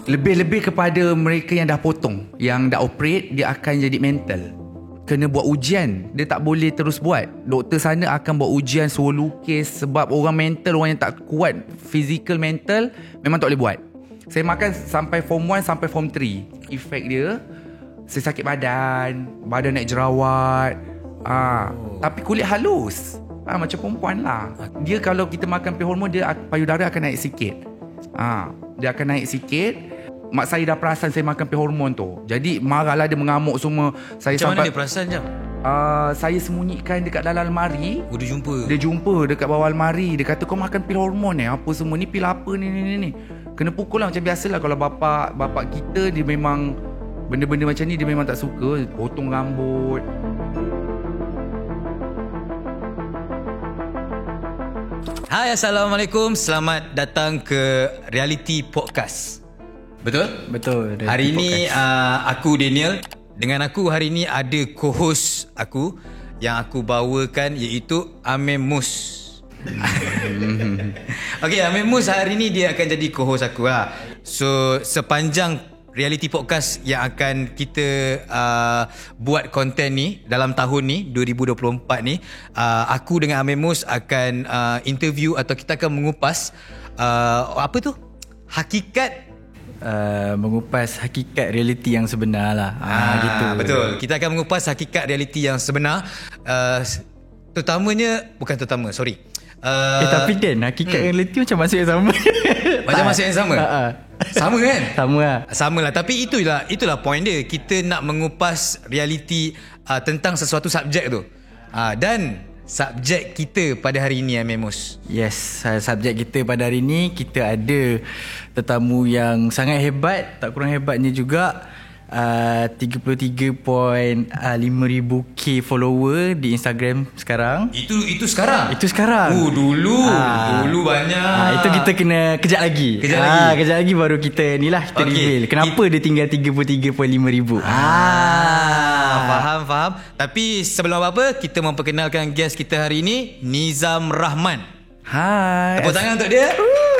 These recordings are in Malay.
Lebih-lebih kepada mereka yang dah potong, yang dah operate, dia akan jadi mental. Kena buat ujian. Dia tak boleh terus buat. Doktor sana akan buat ujian, suruh lukis. Sebab orang mental, orang yang tak kuat physical mental, memang tak boleh buat. Saya makan sampai form 1 sampai form 3. Efek dia, saya sakit badan naik jerawat. Tapi kulit halus. Macam perempuan lah. Dia kalau kita makan pil hormon, dia payudara akan naik sikit. Dia akan naik sikit. Mak saya dah perasan saya makan pil hormon tu. Jadi marahlah, dia mengamuk semua. Macam mana dia perasan jam? Saya sembunyikan dekat dalam almari. Dia jumpa dekat bawah almari. Dia kata, kau makan pil hormon apa semua ni, pil apa ni. Kena pukul lah. Macam biasalah kalau bapak kita, dia memang benda-benda macam ni dia memang tak suka. Potong rambut. Hai, Assalamualaikum. Selamat datang ke Reality Podcast. Betul? Hari ini aku Daniel. Dengan aku hari ini ada co-host aku yang aku bawakan, iaitu Amir Mus. Okay, Amir Mus hari ni dia akan jadi co-host aku lah. So sepanjang Reality Podcast yang akan kita buat konten ni dalam tahun ni 2024 ni, aku dengan Amir Mus akan interview atau kita akan mengupas mengupas hakikat realiti yang sebenar lah. Gitu. Betul. Kita akan mengupas hakikat realiti yang sebenar. Tapi Dan, hakikat realiti macam maksud yang sama. Macam maksud yang sama? Sama kan? Sama lah. Tapi itulah point dia. Kita nak mengupas realiti tentang sesuatu subjek tu. Dan subjek kita pada hari ini, Amos. Yes, subjek kita pada hari ini, kita ada tetamu yang sangat hebat. Tak kurang hebatnya juga. 33.5 ribu K follower di Instagram sekarang. Itu sekarang? Itu sekarang. Dulu banyak. Itu kita kena kejap lagi. Kejap lagi baru kita reveal kenapa dia tinggal 33.5 ribu. Faham. Tapi sebelum apa-apa, kita memperkenalkan guest kita hari ini, Nizam Rahman. Hai. Tepuk tangan untuk dia.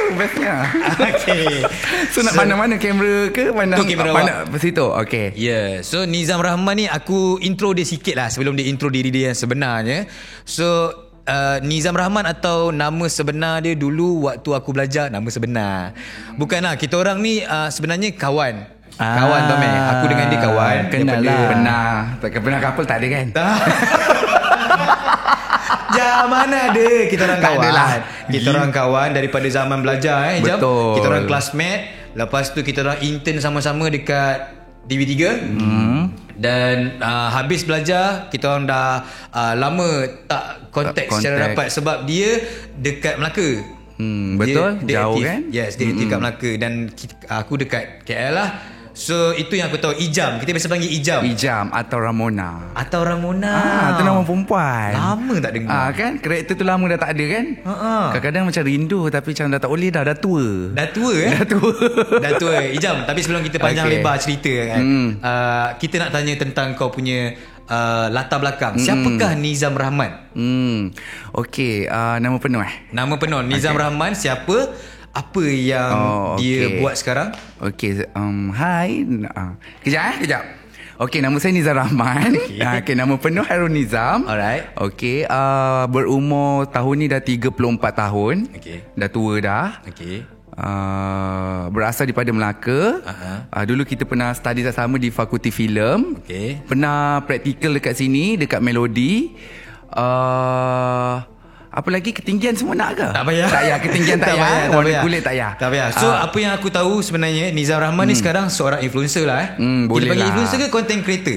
Bestnya. Okay. So nak mana-mana kamera ke? Pandang mana situ. Okay. Yeah. So Nizam Rahman ni, aku intro dia sikit lah sebelum dia intro diri dia yang sebenarnya. So Nizam Rahman atau nama sebenar dia dulu waktu aku belajar, nama sebenar. Bukanlah, kita orang ni sebenarnya kawan. Kawan tau meh. Aku dengan dia kawan. Kenal lah. Pernah couple tak ada kan? Mana ada. Kita orang kawan. Kita orang kawan daripada zaman belajar. Betul. Kita orang classmate. Lepas tu kita orang intern sama-sama dekat TV3. Dan habis belajar, kita orang dah lama tak kontak secara rapat. Sebab dia dekat Melaka. Betul. Dia jauh aktif, kan? Yes, dia dekat Melaka. Dan aku dekat KL lah. So itu yang aku tahu. Ijam, kita biasa panggil Ijam atau Ramona. Itu nama perempuan. Lama tak dengar. Kan karakter tu lama dah tak ada kan? Kadang-kadang macam rindu, tapi macam dah tak boleh dah tua. Dah tua Ijam. Tapi sebelum kita panjang lebar cerita kan, kita nak tanya tentang kau punya latar belakang. Siapakah Nizam Rahman? Okey, nama penuh Nama penuh Nizam Rahman. Siapa? Apa yang dia buat sekarang? Okey, hai. Kejap. Okey, nama saya Nizam Rahman. Okay, nama penuh Hairul Nizam. Alright. Okey, berumur tahun ni dah 34 tahun. Okey. Dah tua dah. Okey. Berasal daripada Melaka. Dulu kita pernah study sama di Fakulti Filem. Okey. Pernah praktikal dekat sini, dekat Melodi. Apa lagi, ketinggian semua nak ke? Tak payah. Ketinggian tak payah. Warna kulit tak payah. So apa yang aku tahu sebenarnya, Nizam Rahman ni sekarang seorang influencer lah. Boleh kita panggil lah. influencer ke content creator?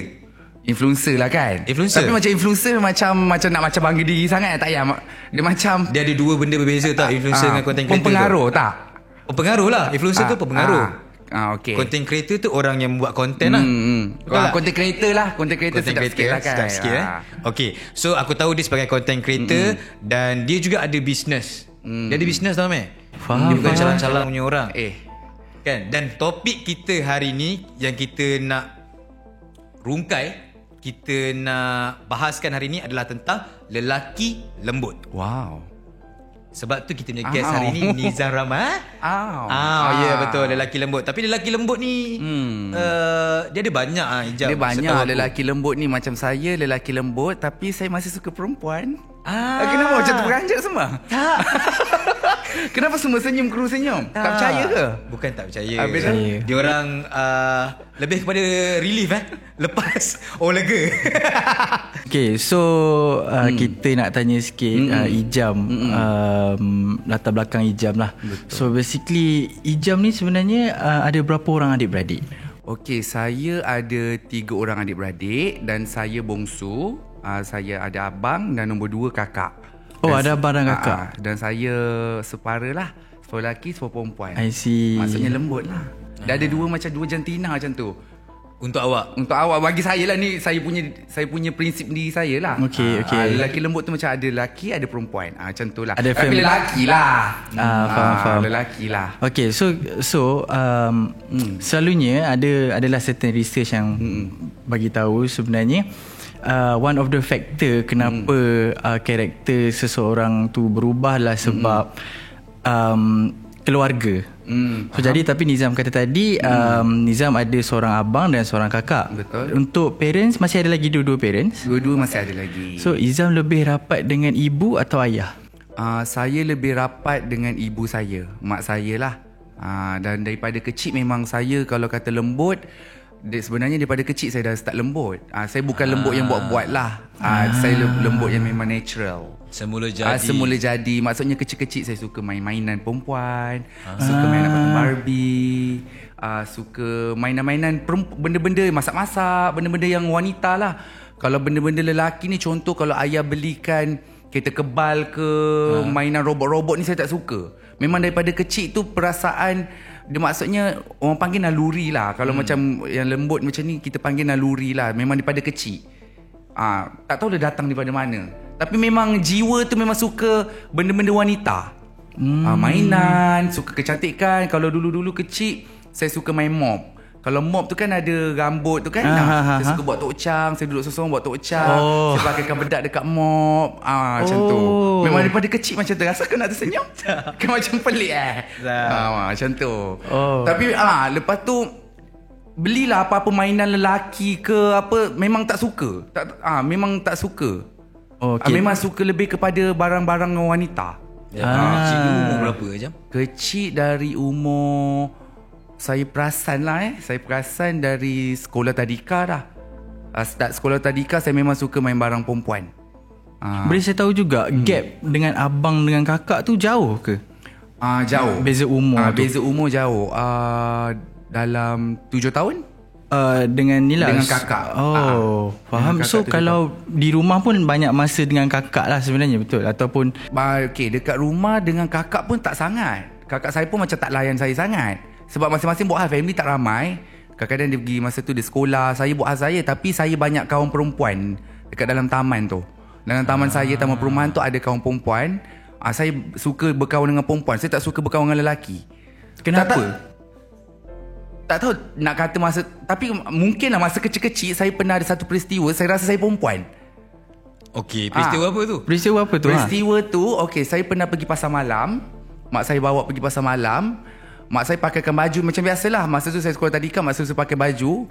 Influencer lah kan. Influencer. Tapi macam influencer macam nak macam bangga diri sangat. Tak payah. Dia macam, dia ada dua benda berbeza tak, influencer dengan content creator? Pempengaruh tak? Pengaruh lah. Influencer tu pempengaruh. Okay. Content creator tu orang yang buat konten lah. Content creator lah. Content creator sedap sikit lah kan. Sedap sikit Okay. So aku tahu dia sebagai content creator. Dan dia juga ada business. Dia ada business tau meh. Dia bukan calang-calang punya orang. Kan. Dan topik kita hari ni yang kita nak rungkai, kita nak bahaskan hari ni adalah tentang lelaki lembut. Wow. Sebab tu kita punya guest hari ni Nizam Rahman. Ya betul, lelaki lembut. Tapi lelaki lembut ni dia ada banyak hijab. Dia banyak lelaki lembut ni. Macam saya lelaki lembut, tapi saya masih suka perempuan. Kenapa macam tu beranjak semua? Tak. Kenapa semua senyum, kru senyum? Tak percaya ke? Bukan tak percaya. Percaya. Dia orang lebih kepada relief lepas lega. Okay, so kita nak tanya sikit Ijam, latar belakang Ijam lah. Betul. So basically Ijam ni sebenarnya ada berapa orang adik-beradik? Okey, saya ada 3 orang adik-beradik dan saya bongsu. Saya ada abang dan nombor 2 kakak. Ada abang dan kakak. Dan saya separa lah. Separa lelaki, separa perempuan. I see. Maksudnya lembut lah. Dah ada 2 macam 2 jantina macam tu. Untuk awak bagi saya lah ni, saya punya prinsip diri saya lah. Okey. Lelaki lembut tu macam ada lelaki, ada perempuan. Macam tu lah. Ada tapi lelaki lah. Faham. Lelaki lah. Okay, so selalunya adalah certain research yang bagi tahu sebenarnya one of the factor kenapa karakter seseorang tu berubah lah sebab keluarga. So jadi tapi Nizam kata tadi Nizam ada seorang abang dan seorang kakak. Betul. Untuk parents masih ada lagi dua-dua parents? Dua-dua masih ada lagi. So Izam lebih rapat dengan ibu atau ayah? Saya lebih rapat dengan ibu saya, mak saya lah. Dan daripada kecil memang saya kalau kata lembut, sebenarnya daripada kecil saya dah start lembut. Saya bukan lembut yang buat-buat lah. Saya lembut yang memang natural. Semula jadi. Semula jadi. Maksudnya kecil-kecil saya suka main-mainan perempuan, suka mainan patung Barbie, suka mainan-mainan benda-benda masak-masak, benda-benda yang wanita lah. Kalau benda-benda lelaki ni, contoh kalau ayah belikan kereta kebal ke, mainan robot-robot ni saya tak suka. Memang daripada kecil tu perasaan dia, maksudnya orang panggil naluri lah. Kalau macam yang lembut macam ni kita panggil naluri lah. Memang daripada kecil. Tak tahu dia datang daripada mana. Tapi memang jiwa tu memang suka benda-benda wanita. Mainan, suka kecantikan. Kalau dulu-dulu kecil saya suka main mop. Kalau mop tu kan ada rambut tu kan. Saya suka buat tok cang. Saya duduk seorang buat tok cang. Saya pakaikan bedak dekat mop. Macam tu. Memang daripada kecil macam tu. Rasa kau nak tersenyum? Kan macam pelik macam tu. Tapi lepas tu belilah apa-apa mainan lelaki ke apa, memang tak suka. Memang tak suka. Memang suka lebih kepada barang-barang wanita. Kecil dulu umur berapa Jam? Kecil dari umur, saya perasan lah saya perasan dari sekolah tadika dah. Start sekolah tadika saya memang suka main barang perempuan. Boleh saya tahu juga gap dengan abang dengan kakak tu jauh ke? Jauh. Beza umur tu? Beza umur jauh. Dalam 7 tahun. Dengan ni lah, dengan kakak. Faham. So kalau di rumah pun banyak masa dengan kakak lah sebenarnya, betul? Ataupun dekat rumah dengan kakak pun tak sangat. Kakak saya pun macam tak layan saya sangat. Sebab masing-masing buat hal, family tak ramai. Kadang-kadang dia pergi masa tu dia sekolah, saya buat hal saya. Tapi saya banyak kawan perempuan dekat dalam taman tu. Dalam taman saya, taman perumahan tu ada kawan perempuan. Saya suka berkawan dengan perempuan. Saya tak suka berkawan dengan lelaki. kenapa? Tak tahu nak kata masa, tapi mungkinlah masa kecil-kecil saya pernah ada satu peristiwa, saya rasa saya perempuan. Okey, peristiwa apa tu? Peristiwa apa tu? Peristiwa tu, saya pernah pergi pasar malam. Mak saya bawa pergi pasar malam. Mak saya pakaikan baju macam biasalah. Masa tu saya sekolah tadika, mak saya suruh pakai baju.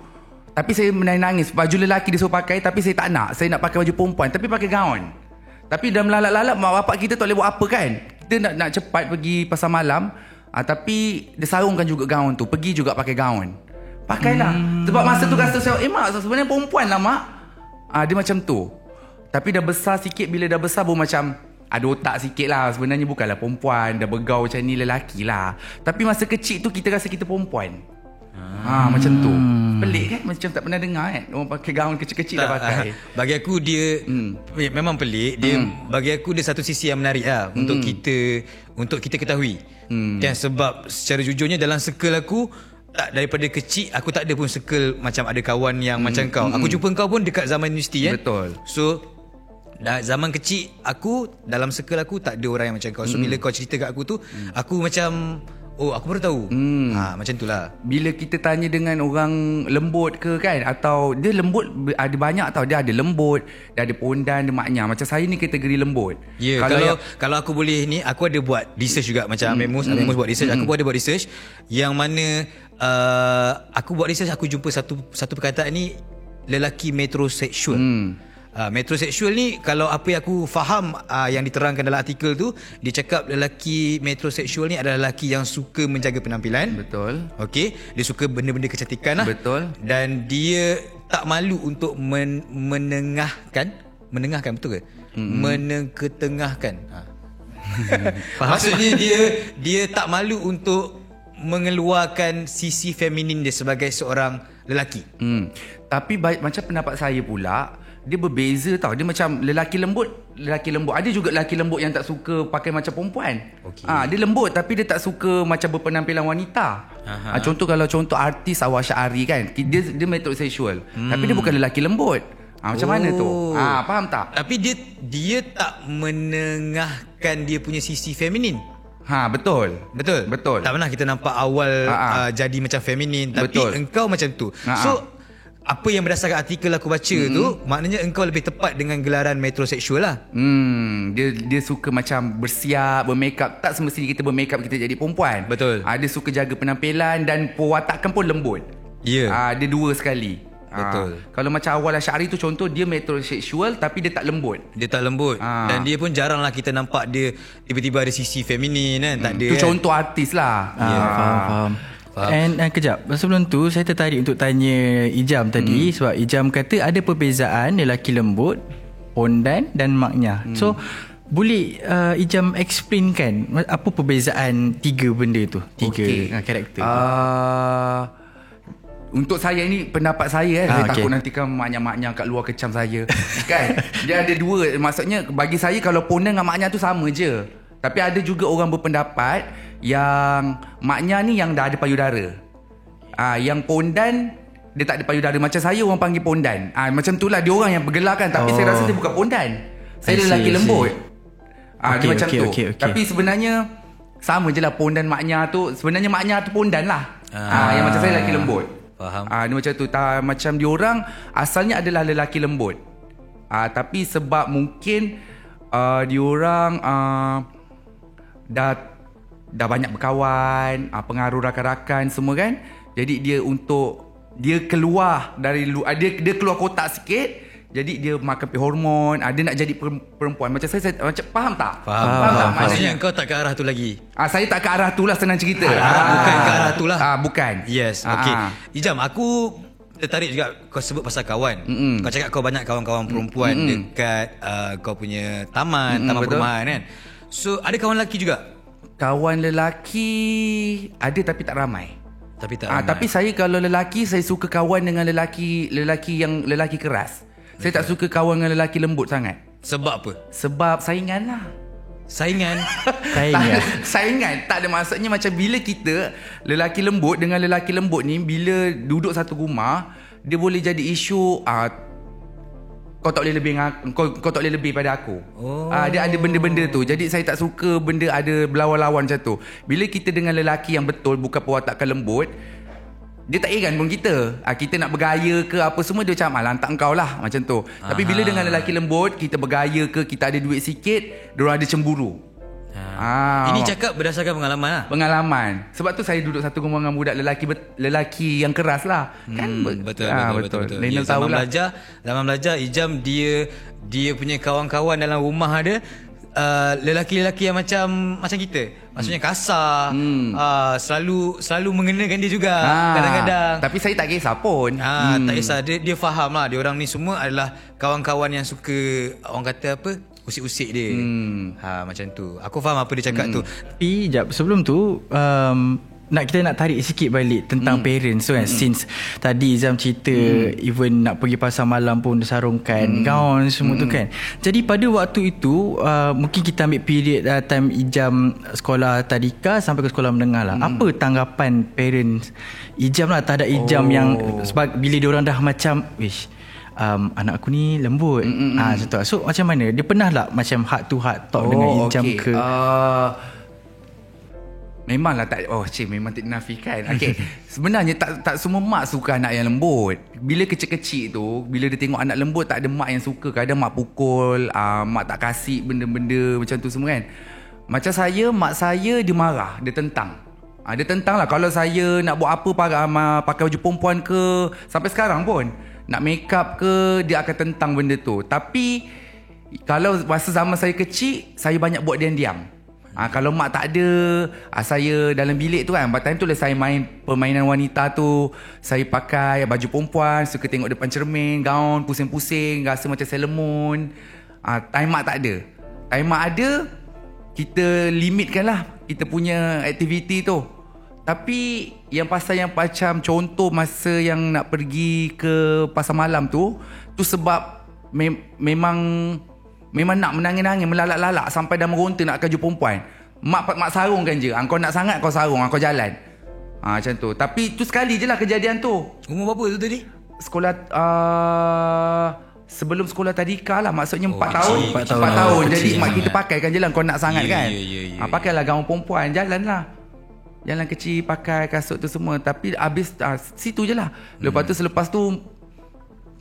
Tapi saya menangis. Baju lelaki dia suruh pakai, tapi saya tak nak. Saya nak pakai baju perempuan, tapi pakai gaun. Tapi dah melalak-lalak, mak bapak kita tak boleh buat apa kan. Kita nak cepat pergi pasar malam. Tapi dia sarungkan juga gaun tu. Pergi juga pakai gaun. Pakailah. Sebab masa tu rasa saya, mak sebenarnya perempuan lah mak. Dia macam tu. Tapi dah besar sikit, bila dah besar baru macam ada otak sikit lah. Sebenarnya bukanlah perempuan. Dah bergaul macam ni lelaki lah. Tapi masa kecil tu kita rasa kita perempuan. Macam tu. Pelik kan? Macam tak pernah dengar kan, orang pakai gaun kecil-kecil dah pakai. Bagi aku dia memang pelik. Dia bagi aku dia satu sisi yang menarik lah untuk kita ketahui. Dan sebab secara jujurnya dalam circle aku, daripada kecil aku tak ada pun circle macam ada kawan yang macam kau. Aku jumpa kau pun dekat zaman universiti kan. Betul. So zaman kecil aku, dalam circle aku tak ada orang yang macam kau. So bila kau cerita kat aku tu, aku macam Oh, aku baru tahu. Macam tu lah. Bila kita tanya dengan orang lembut ke kan, atau dia lembut ada banyak tau. Dia ada lembut, dia ada pondan, dia maknya. Macam saya ni kategori lembut. Ya, kalau aku boleh ni, aku ada buat research juga macam Amemus buat research. Aku pun ada buat research yang mana aku buat research, aku jumpa satu perkataan ni, lelaki metrosexual. Metrosexual ni, kalau apa yang aku faham yang diterangkan dalam artikel tu, dia cakap lelaki metrosexual ni adalah lelaki yang suka menjaga penampilan. Betul. Okey, dia suka benda-benda kecantikan lah. Betul. Dan dia tak malu untuk menengahkan, betul ke? Meneketengahkan. Maksudnya dia tak malu untuk mengeluarkan sisi feminin dia sebagai seorang lelaki. Tapi macam pendapat saya pula, dia berbeza tau. Dia macam lelaki lembut. Ada juga lelaki lembut yang tak suka pakai macam perempuan. Dia lembut tapi dia tak suka macam berpenampilan wanita. Contoh artis Awal Syahari kan, dia metrosexual, tapi dia bukan lelaki lembut. Macam mana tu? Faham tak? Tapi dia tak menengahkan dia punya sisi feminin. Betul. Tak pernah kita nampak Awal jadi macam feminin, tapi betul. Engkau macam tu. So apa yang berdasarkan artikel aku baca tu, maknanya engkau lebih tepat dengan gelaran metrosexual lah. Dia suka macam bersiap, bermakeup. Tak semestinya kita bermakeup kita jadi perempuan. Betul. Dia suka jaga penampilan dan perwatakan pun lembut. Dia dua sekali. Betul. Kalau macam Awal Syahari tu contoh, dia metrosexual tapi dia tak lembut. Dan dia pun jarang lah kita nampak dia tiba-tiba ada sisi feminin kan. Tak ada. Tu contoh artis lah. Faham. And kejap, sebelum tu saya tertarik untuk tanya Ijam tadi, sebab Ijam kata ada perbezaan lelaki lembut, pondan dan maknya. So boleh Ijam explainkan apa perbezaan tiga benda tu, karakter? Untuk saya ni, pendapat saya saya takut nanti kan maknya-maknya kat luar kecam saya. Kan? Dia ada dua. Maksudnya bagi saya, kalau pondan dengan maknya tu sama je. Tapi ada juga orang berpendapat yang maknya ni yang dah ada payudara. Yang pondan dia tak ada payudara. Macam saya orang panggil pondan. Macam tu lah, dia orang yang bergelarkan. Tapi saya rasa dia bukan pondan. Saya lelaki lembut. Dia macam tu. Tapi sebenarnya sama je lah pondan maknya tu. Sebenarnya maknya tu pondan lah. Yang macam saya lelaki lembut. Faham. Dia macam tu. Macam diorang asalnya adalah lelaki lembut. Tapi sebab mungkin diorang dah banyak berkawan, pengaruh rakan-rakan semua kan. Jadi dia keluar dari dia keluar kotak sikit. Jadi dia makan hormon, dia nak jadi perempuan. Macam saya macam faham tak? Faham tak? Maksudnya kau tak ke arah tu lagi. Saya tak ke arah tu lah, senang cerita. Bukan ke arah tu lah. Bukan. Yes, okey. Ijam, aku tertarik juga kau sebut pasal kawan. Kau cakap kau banyak kawan-kawan perempuan dekat kau punya taman perumahan kan. So ada kawan lelaki juga? Kawan lelaki ada tapi tak ramai. Tapi saya kalau lelaki, saya suka kawan dengan lelaki keras. Saya tak suka kawan dengan lelaki lembut sangat. Sebab apa? Sebab saingan lah. Saingan? Saingan. Tak ada, maksudnya macam bila kita lelaki lembut dengan lelaki lembut ni, bila duduk satu rumah, dia boleh jadi isu kau tak boleh lebih kau tak boleh lebih pada aku. Dia ada benda-benda tu. Jadi saya tak suka benda ada berlawan-lawan macam tu. Bila kita dengan lelaki yang betul, bukan perwatakan lembut, dia tak heran pun kita. Kita nak bergaya ke apa semua, dia macam lantak kau lah, macam tu. Tapi bila dengan lelaki lembut, kita bergaya ke, kita ada duit sikit, diorang ada cemburu. Ini cakap berdasarkan pengalaman lah. Pengalaman. Sebab tu saya duduk satu rumah dengan budak lelaki yang keras lah. Kan betul. Lena tahu lah. Zaman belajar Ijam dia punya kawan-kawan dalam rumah ada lelaki-lelaki yang macam kita. Maksudnya kasar, selalu mengenakan dia juga kadang-kadang. Tapi saya tak kisah pun. Tak kisah, dia faham lah. Dia orang ni semua adalah kawan-kawan yang suka, orang kata apa, usik-usik dia. Macam tu. Aku faham apa dia cakap tu. Tapi jap, sebelum tu kita nak tarik sikit balik tentang parents tu kan. Since tadi Izam cerita even nak pergi pasar malam pun sarungkan gaun semua tu kan. Jadi pada waktu itu mungkin kita ambil period time Ijam sekolah tadika sampai ke sekolah menengah lah. Apa tanggapan parents Ijam lah terhadap Ijam yang sebab bila diorang dah macam anak aku ni lembut. Macam tu. So macam mana? Dia pernah tak macam heart to heart talk dengan Ijam ke? Memanglah tak. Memang tak dinafikan. Okay. Sebenarnya tak semua mak suka anak yang lembut. Bila kecil-kecil tu, bila dia tengok anak lembut, tak ada mak yang suka. Kadang mak pukul, mak tak kasih benda-benda macam tu semua kan. Macam saya, mak saya dia marah, dia tentang. Dia tentang lah. Kalau saya nak buat apa, pakai baju perempuan ke, sampai sekarang pun nak make up ke, dia akan tentang benda tu. Tapi kalau masa zaman saya kecil, saya banyak buat diam-diam. Kalau mak tak ada, saya dalam bilik tu kan, time tu lah saya main permainan wanita tu. Saya pakai baju perempuan, suka tengok depan cermin, gaun pusing-pusing, rasa macam Sailor Moon. Time mak tak ada. Time mak ada, kita limitkan lah kita punya aktiviti tu. Tapi yang pasal yang macam contoh masa yang nak pergi ke pasar malam tu sebab memang nak menangis-nangis, melalak-lalak sampai dah meronta nak kaju perempuan. Mak sarungkan je. Kau nak sangat kau sarung, kau jalan. Macam tu. Tapi tu sekali je lah kejadian tu. Umur berapa tu tadi? Sekolah sebelum sekolah tadika lah. Maksudnya 4 tahun. 4 tahun. Jadi mak kita pakaikan je lah. Kau nak sangat kan. Pakailah gaun perempuan, jalan lah. Jalan kecil, pakai kasut tu semua. Tapi habis situ je lah. Lepas tu selepas tu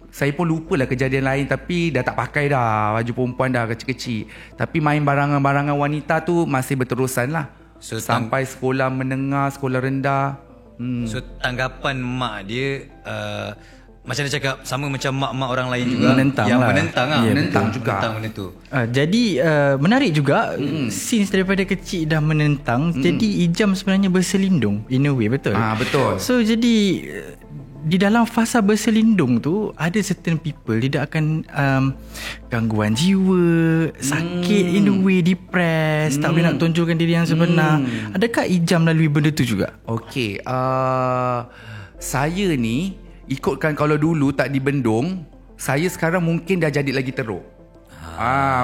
saya pun lupa lah kejadian lain. Tapi dah tak pakai dah baju perempuan dah kecil-kecil. Tapi main barangan-barangan wanita tu masih berterusan lah. So, sampai sekolah menengah, sekolah rendah. So tanggapan mak dia macam dia cakap, sama macam mak-mak orang lain juga, menentang yang lah. menentang lah. Menentang juga. Menentang benda tu. Jadi menarik juga, since daripada kecil dah menentang, jadi Ijam sebenarnya berselindung in a way, betul? Betul. So jadi di dalam fasa berselindung tu, ada certain people tidak akan gangguan jiwa, sakit in a way, depressed, tak boleh nak tunjukkan diri yang sebenar. Adakah Ijam lalui benda tu juga? Okey, saya ni ikutkan kalau dulu tak dibendung, saya sekarang mungkin dah jadi lagi teruk.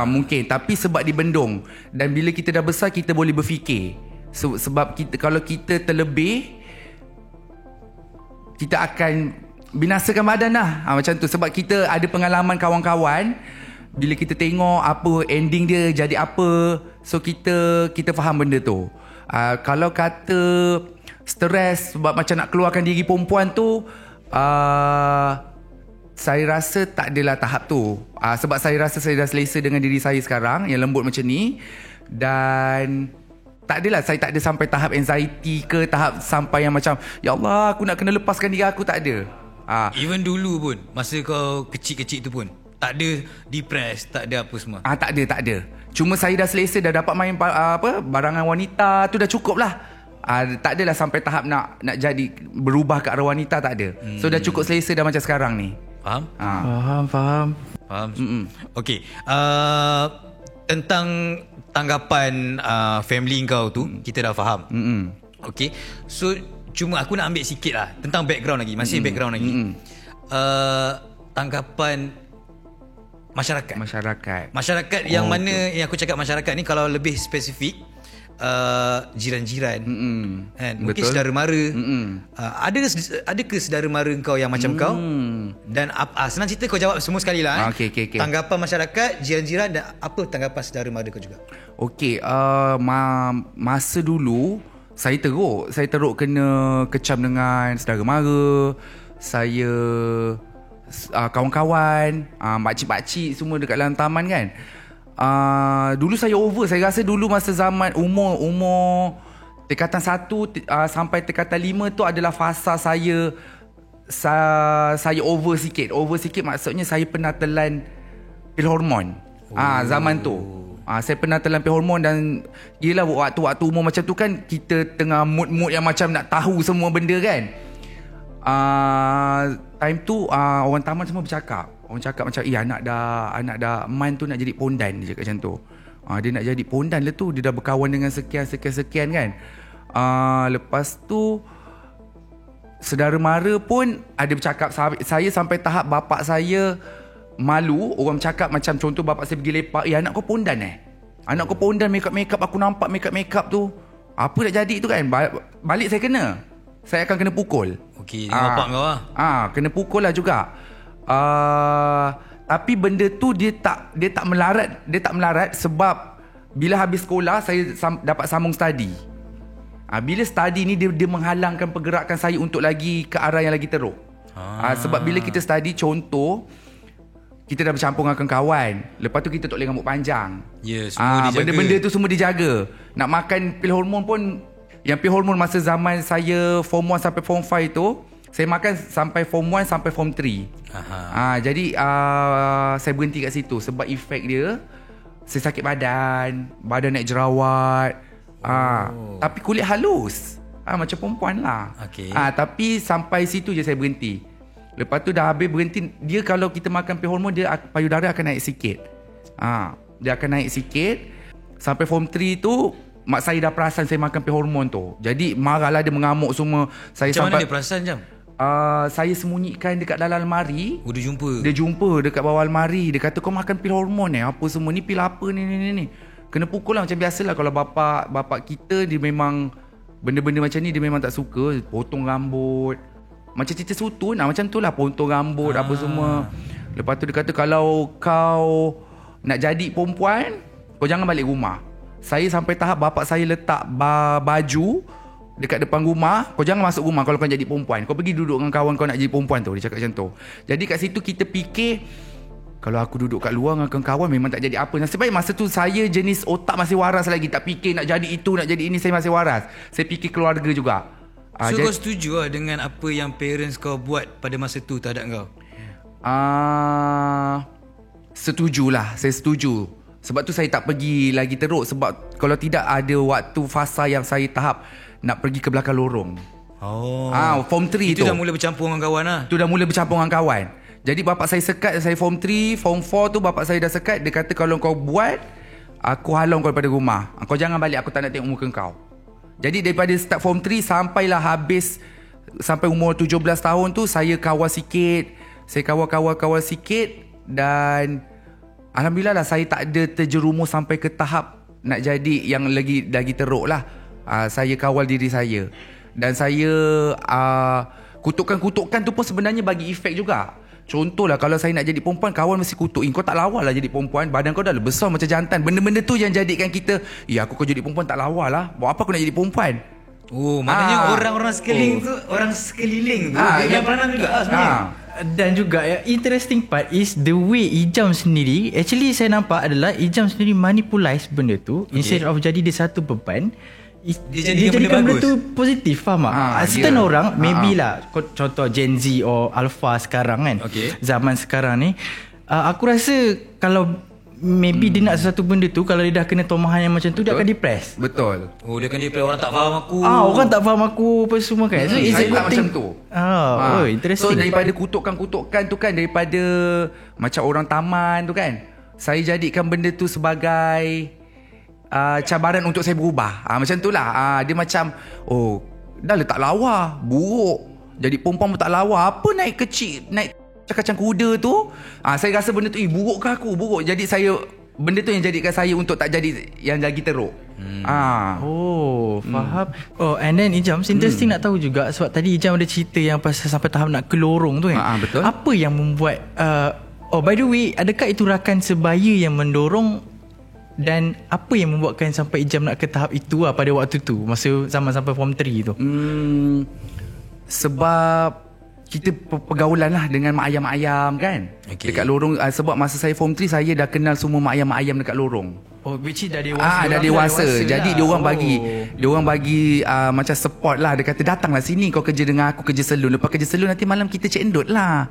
Mungkin. Tapi sebab dibendung, dan bila kita dah besar, kita boleh berfikir. Sebab kalau kita terlebih, kita akan binasakan badan lah. Macam tu. Sebab kita ada pengalaman kawan-kawan, bila kita tengok apa ending dia jadi apa, so kita faham benda tu. Kalau kata stres sebab macam nak keluarkan diri perempuan tu, saya rasa tak adalah tahap tu. Sebab saya rasa saya dah selesa dengan diri saya sekarang yang lembut macam ni. Dan tak adalah, saya tak ada sampai tahap anxiety ke, tahap sampai yang macam ya Allah aku nak kena lepaskan diri aku, tak ada. Even dulu pun, masa kau kecil-kecil tu pun tak ada depressed, tak ada apa semua? Tak ada. Cuma saya dah selesa, dah dapat main barangan wanita tu, dah cukup lah. Tak adalah sampai tahap nak jadi berubah ke arah wanita, tak ada. So dah cukup selesa dah macam sekarang ni. Faham? Faham. Okay. Tentang tanggapan family kau tu, kita dah faham. Okay. So cuma aku nak ambil sikit lah tentang background lagi. Masih background lagi. Tanggapan masyarakat yang mana yang aku cakap masyarakat ni, kalau lebih spesifik, jiran-jiran, kan? Mungkin saudara mara. Ada ke saudara mara kau yang macam kau? Dan senang cerita kau jawab semua sekali lah. Okay. Tanggapan masyarakat, jiran-jiran, dan apa tanggapan saudara mara kau juga? Okey, masa dulu saya teruk kena kecam dengan saudara mara. Saya kawan-kawan, makcik-makcik semua dekat dalam taman kan. Dulu saya over. Saya rasa dulu masa zaman umur tingkatan 1 sampai tingkatan 5 tu adalah fasa saya over sikit. Over sikit maksudnya saya pernah telan pil hormon. Zaman tu saya pernah telan pil hormon. Dan yelah, waktu umur macam tu kan, kita tengah mood yang macam nak tahu semua benda kan. Time tu orang taman semua bercakap. Orang cakap macam anak dah Man tu nak jadi pondan, dia cakap macam tu. Dia nak jadi pondan lah tu. Dia dah berkawan dengan sekian kan. Lepas tu saudara mara pun ada bercakap. Saya sampai tahap bapak saya malu. Orang bercakap macam contoh bapak saya pergi lepak, anak kau pondan anak kau pondan, make up aku nampak make up tu. Apa nak jadi tu kan. Balik saya akan kena pukul. Okey, bapak kau lah. Kena pukul lah juga. Tapi benda tu dia tak melarat sebab bila habis sekolah saya dapat sambung study. Bila study ni dia menghalangkan pergerakan saya untuk lagi ke arah yang lagi teruk. Sebab bila kita study, contoh kita dah bercampur dengan kawan, lepas tu kita tak boleh rambut panjang. Semua dijaga. Benda-benda tu semua dijaga. Nak makan pil hormon pun, yang pil hormon masa zaman saya form 1 sampai form 5 tu, saya makan sampai form 1 sampai form 3. Jadi saya berhenti kat situ sebab efek dia, saya sakit badan naik jerawat. Tapi kulit halus. Macam perempuan lah. Tapi sampai situ je saya berhenti. Lepas tu dah habis berhenti. Dia kalau kita makan pil hormon, dia payudara akan naik sikit. Dia akan naik sikit. Sampai form 3 tu, mak saya dah perasan saya makan pil hormon tu. Jadi marahlah, dia mengamuk semua. Macam mana dia perasan Jam? Saya sembunyikan dekat dalam almari. Dia jumpa dekat bawah almari. Dia kata, kau makan pil hormon apa semua ni, pil apa ni. Kena pukul lah macam biasalah. Kalau bapak kita, dia memang benda-benda macam ni dia memang tak suka. Potong rambut, macam cerita sutun macam tu lah, potong rambut apa semua. Lepas tu dia kata, kalau kau nak jadi perempuan, kau jangan balik rumah. Saya sampai tahap bapak saya letak baju dekat depan rumah, kau jangan masuk rumah kalau kau jadi perempuan. Kau pergi duduk dengan kawan kau nak jadi perempuan tu. Dia cakap macam tu. Jadi kat situ kita fikir, kalau aku duduk kat luar dengan kawan memang tak jadi apa. Nasib baik masa tu saya jenis otak masih waras lagi. Tak fikir nak jadi itu, nak jadi ini, saya masih waras. Saya fikir keluarga juga. So kau setuju lah dengan apa yang parents kau buat pada masa tu terhadap kau? Setujulah, saya setuju. Sebab tu saya tak pergi lagi teruk. Sebab kalau tidak, ada waktu fasa yang saya tahap nak pergi ke belakang lorong. Form 3 itu dah mula bercampur dengan kawan lah. Itu dah mula bercampur dengan kawan. Jadi bapak saya sekat saya form 3, form 4 tu bapak saya dah sekat. Dia kata, kalau kau buat, aku halang kau daripada rumah. Kau jangan balik, aku tak nak tengok muka kau. Jadi daripada start form 3 sampailah habis, sampai umur 17 tahun tu, saya kawal sikit. Saya kawal sikit. Dan alhamdulillah lah, saya tak ada terjerumus sampai ke tahap nak jadi yang lagi teruk lah. Saya kawal diri saya. Dan saya kutukan-kutukan tu pun sebenarnya bagi efek juga. Contohlah, kalau saya nak jadi perempuan, kawan mesti kutuk, kau tak lawa lah jadi perempuan, badan kau dah besar macam jantan. Benda-benda tu yang jadikan kita, aku kau jadi perempuan tak lawa lah, buat apa aku nak jadi perempuan. Maknanya orang-orang sekeliling tu, orang sekeliling tu yang peranan juga sebenarnya. Dan juga interesting part is the way Ijam sendiri, actually saya nampak adalah Ijam sendiri manipulise benda tu. Instead of jadi dia satu beban, dia jadikan benda tu positif. Faham tak? Certain orang maybe lah, contoh Gen Z or Alpha sekarang kan, zaman sekarang ni, aku rasa kalau maybe dia nak sesuatu benda tu, kalau dia dah kena tomahan yang macam tu, dia akan depress. Betul. Dia akan depress, orang tak faham aku. Orang tak faham aku apa semua kan. So it's a good thing macam tu. Interesting. So daripada kutukan-kutukan tu kan, daripada macam orang taman tu kan, saya jadikan benda tu sebagai cabaran untuk saya berubah. Macam tu lah. Dia macam, dah letak lawa, buruk, jadi perempuan pun tak lawa, apa naik kecil, naik kacang kuda tu. Saya rasa benda tu buruk ke aku, buruk. Jadi saya, benda tu yang jadikan saya untuk tak jadi yang lagi teruk. Faham. And then Ijam, interesting nak tahu juga, sebab tadi Ijam ada cerita yang pasal sampai tahap nak ke lorong tu kan. Betul. Apa yang membuat by the way, adakah itu rakan sebaya yang mendorong, dan apa yang membuatkan sampai Ijam nak ke tahap itu pada waktu tu, masa zaman sampai form 3 tu? Sebab kita pergaulan lah dengan mak ayam-mak ayam kan, dekat lorong. Sebab masa saya form 3, saya dah kenal semua mak ayam-mak ayam dekat lorong. Which is dah dewasa. Dah dewasa. Jadi dia orang bagi macam support lah. Dia kata, datanglah sini, kau kerja dengan aku, kerja salon. Lepas kerja salon nanti malam kita cek endut lah.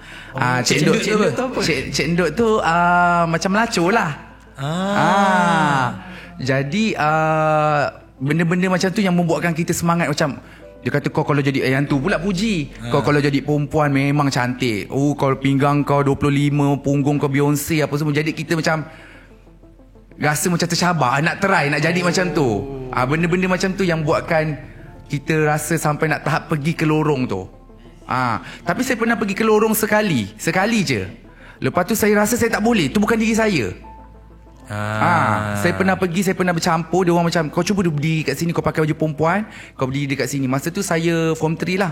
Cek endut tu macam melacur lah. Jadi benda-benda macam tu yang membuatkan kita semangat. Macam dia kata, kau kalau jadi, yang tu pula puji, kau kalau jadi perempuan memang cantik. Kalau pinggang kau 25, punggung kau Beyonce apa semua. Jadi kita macam rasa macam tercabar, nak try, nak jadi macam tu. Benda-benda macam tu yang buatkan kita rasa sampai nak tahap pergi ke lorong tu. Tapi saya pernah pergi ke lorong sekali je. Lepas tu saya rasa saya tak boleh, tu bukan diri saya. Saya pernah pergi, saya pernah bercampur. Dia orang macam, kau cuba berdiri kat sini, kau pakai baju perempuan, kau berdiri dekat sini. Masa tu saya form 3 lah.